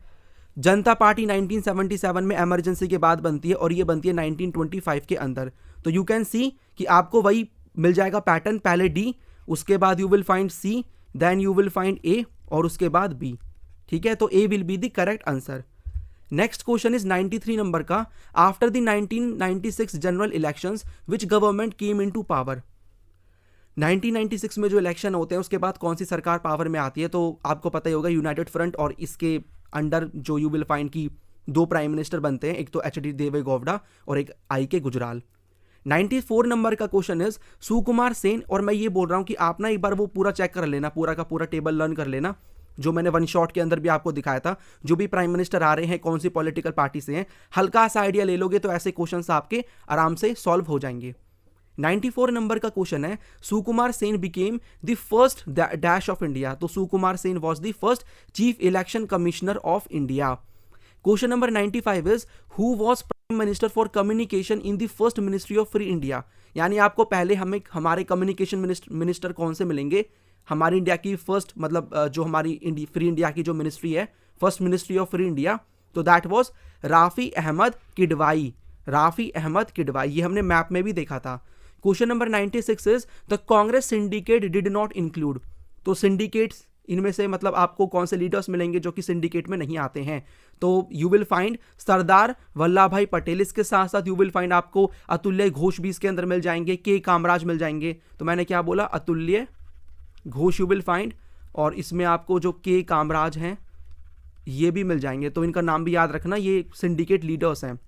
जनता पार्टी 1977 में इमरजेंसी के बाद बनती है और ये बनती है 1925 के अंदर। तो यू कैन सी कि आपको वही मिल जाएगा पैटर्न, पहले डी, उसके बाद you will find C, then you will find A और उसके बाद बी। ठीक है, तो A will be the correct answer. Next question is 93 number का, after the 1996 general elections which government came into power. 1996 में जो इलेक्शन होते हैं उसके बाद कौन सी सरकार पावर में आती है, तो आपको पता ही होगा यूनाइटेड फ्रंट, और इसके अंडर जो यू विल फाइंड की 2 प्राइम मिनिस्टर बनते हैं, एक तो एच डी देवे गौड़ा और एक आई के गुजराल। 94 नंबर का क्वेश्चन इज सुकुमार सेन, और मैं ये बोल रहा हूं कि आप ना एक बार वो पूरा चेक कर लेना, पूरा का पूरा टेबल लर्न कर लेना, जो मैंने वन शॉट के अंदर भी आपको दिखाया था। जो भी प्राइम मिनिस्टर आ रहे हैं कौन सी पॉलिटिकल पार्टी से हैं, हल्का सा आइडिया ले लोगे तो ऐसे क्वेश्चंस आपके आराम से सॉल्व हो जाएंगे। 94 नंबर का क्वेश्चन है, Sukumar Sen became the first dash of India. तो Sukumar Sen was the first chief election commissioner of India. Question number 95 is who was prime minister for communication in the first ministry of free India. यानी आपको पहले हमारे communication minister कौन से मिलेंगे, हमारी India की फर्स्ट, मतलब जो हमारी फ्री इंडिया की जो मिनिस्ट्री है, first ministry of free India, तो दैट वॉज राफी अहमद किडवाई। राफी अहमद किडवाई, ये हमने मैप में भी देखा था। Question number 96 is the Congress syndicate did not include. तो सिंडिकेट्स, इनमें से मतलब आपको कौन से लीडर्स मिलेंगे जो कि सिंडिकेट में नहीं आते हैं, तो यू विल फाइंड सरदार वल्लभ भाई पटेल, इसके साथ साथ यू विल फाइंड आपको अतुल्य घोष भी इसके अंदर मिल जाएंगे, के कामराज मिल जाएंगे। तो मैंने क्या बोला, अतुल्य घोष यू विल फाइंड, और इसमें आपको जो के कामराज हैं ये भी मिल जाएंगे, तो इनका नाम भी याद रखना, ये सिंडिकेट लीडर्स हैं।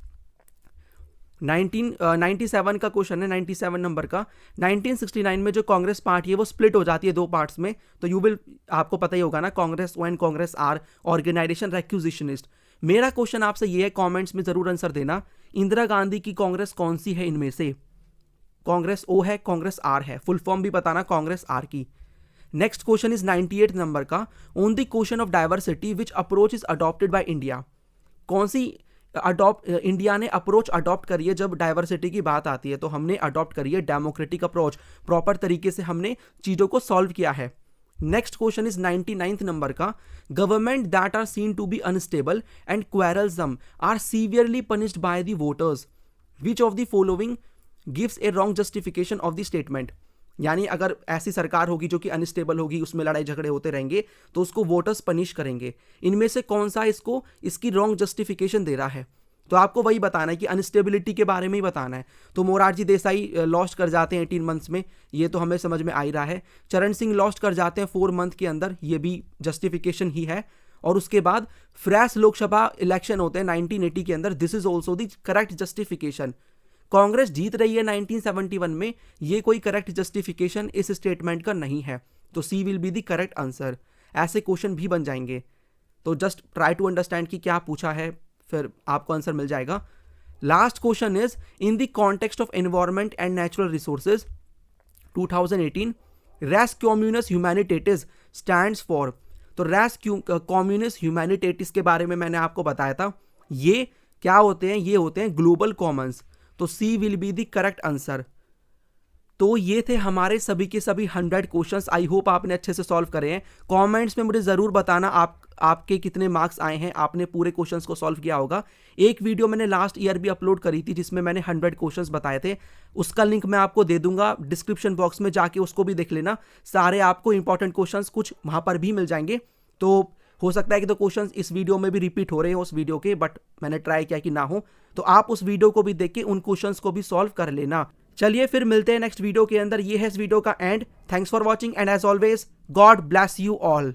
97 का क्वेश्चन है, 97 नंबर का, 1969 में जो कांग्रेस पार्टी है वो स्प्लिट हो जाती है 2 पार्ट्स में। तो यू विल, आपको पता ही होगा ना, Congress O and Congress R organisation requisitionist. मेरा क्वेश्चन आपसे ये है, कमेंट्स में जरूर आंसर देना, इंदिरा गांधी की कांग्रेस कौन सी है इनमें से, कांग्रेस ओ है, कांग्रेस आर है, फुल फॉर्म भी बताना कांग्रेस आर की। नेक्स्ट क्वेश्चन इज 98 नंबर का, on the question of diversity which approach is adopted by India. कौन सी इंडिया ने अप्रोच अडॉप्ट करी है जब डाइवर्सिटी की बात आती है, तो हमने अडॉप्ट करी है डेमोक्रेटिक अप्रोच, प्रॉपर तरीके से हमने चीजों को सॉल्व किया है। Next question is 99th number का, government that are seen to be unstable and quarrelsome are severely punished by the voters, which of the following gives a wrong justification of the statement. यानी अगर ऐसी सरकार होगी जो कि unstable होगी, उसमें लड़ाई झगड़े होते रहेंगे, तो उसको वोटर्स पनिश करेंगे। इनमें से कौन सा इसकी रॉन्ग जस्टिफिकेशन दे रहा है, तो आपको वही बताना है कि अनस्टेबिलिटी के बारे में ही बताना है। तो मोरारजी देसाई लॉस्ट कर जाते हैं 18 मंथ्स में, ये तो हमें समझ में आ ही रहा है। चरण सिंह लॉस्ट कर जाते हैं 4 मंथ के अंदर, ये भी जस्टिफिकेशन ही है। और उसके बाद फ्रेश लोकसभा इलेक्शन होते हैं 1980 के अंदर, this is also the correct justification. Congress जीत रही है 1971 में, ये कोई करेक्ट जस्टिफिकेशन इस स्टेटमेंट का नहीं है, तो C will be the correct answer. ऐसे क्वेश्चन भी बन जाएंगे, तो जस्ट ट्राई टू अंडरस्टैंड कि क्या पूछा है, फिर आपको आंसर मिल जाएगा। Last question is in the context of environment and natural resources 2018 res communis humanitatis stands for. तो रेस कम्युनिस ह्यूमैनिटेटिस के बारे में मैंने आपको बताया था, ये क्या होते हैं, ये होते हैं ग्लोबल कॉमन्स, तो C will be the correct answer. तो ये थे हमारे सभी के सभी 100 क्वेश्चंस। आई होप आपने अच्छे से सॉल्व करे हैं। कमेंट्स में मुझे जरूर बताना आपके कितने मार्क्स आए हैं, आपने पूरे क्वेश्चंस को सॉल्व किया होगा। एक वीडियो मैंने लास्ट ईयर भी अपलोड करी थी जिसमें मैंने 100 क्वेश्चंस बताए थे, उसका लिंक मैं आपको दे दूंगा डिस्क्रिप्शन बॉक्स में, जाके उसको भी देख लेना। सारे आपको इंपॉर्टेंट क्वेश्चंस कुछ वहां पर भी मिल जाएंगे। तो हो सकता है कि तो क्वेश्चंस इस वीडियो में भी रिपीट हो रहे हैं उस वीडियो के, बट मैंने ट्राई किया कि ना हो, तो आप उस वीडियो को भी देख के उन क्वेश्चंस को भी सॉल्व कर लेना। चलिए फिर मिलते हैं नेक्स्ट वीडियो के अंदर। ये है इस वीडियो का end. Thanks for watching and as always God bless you all.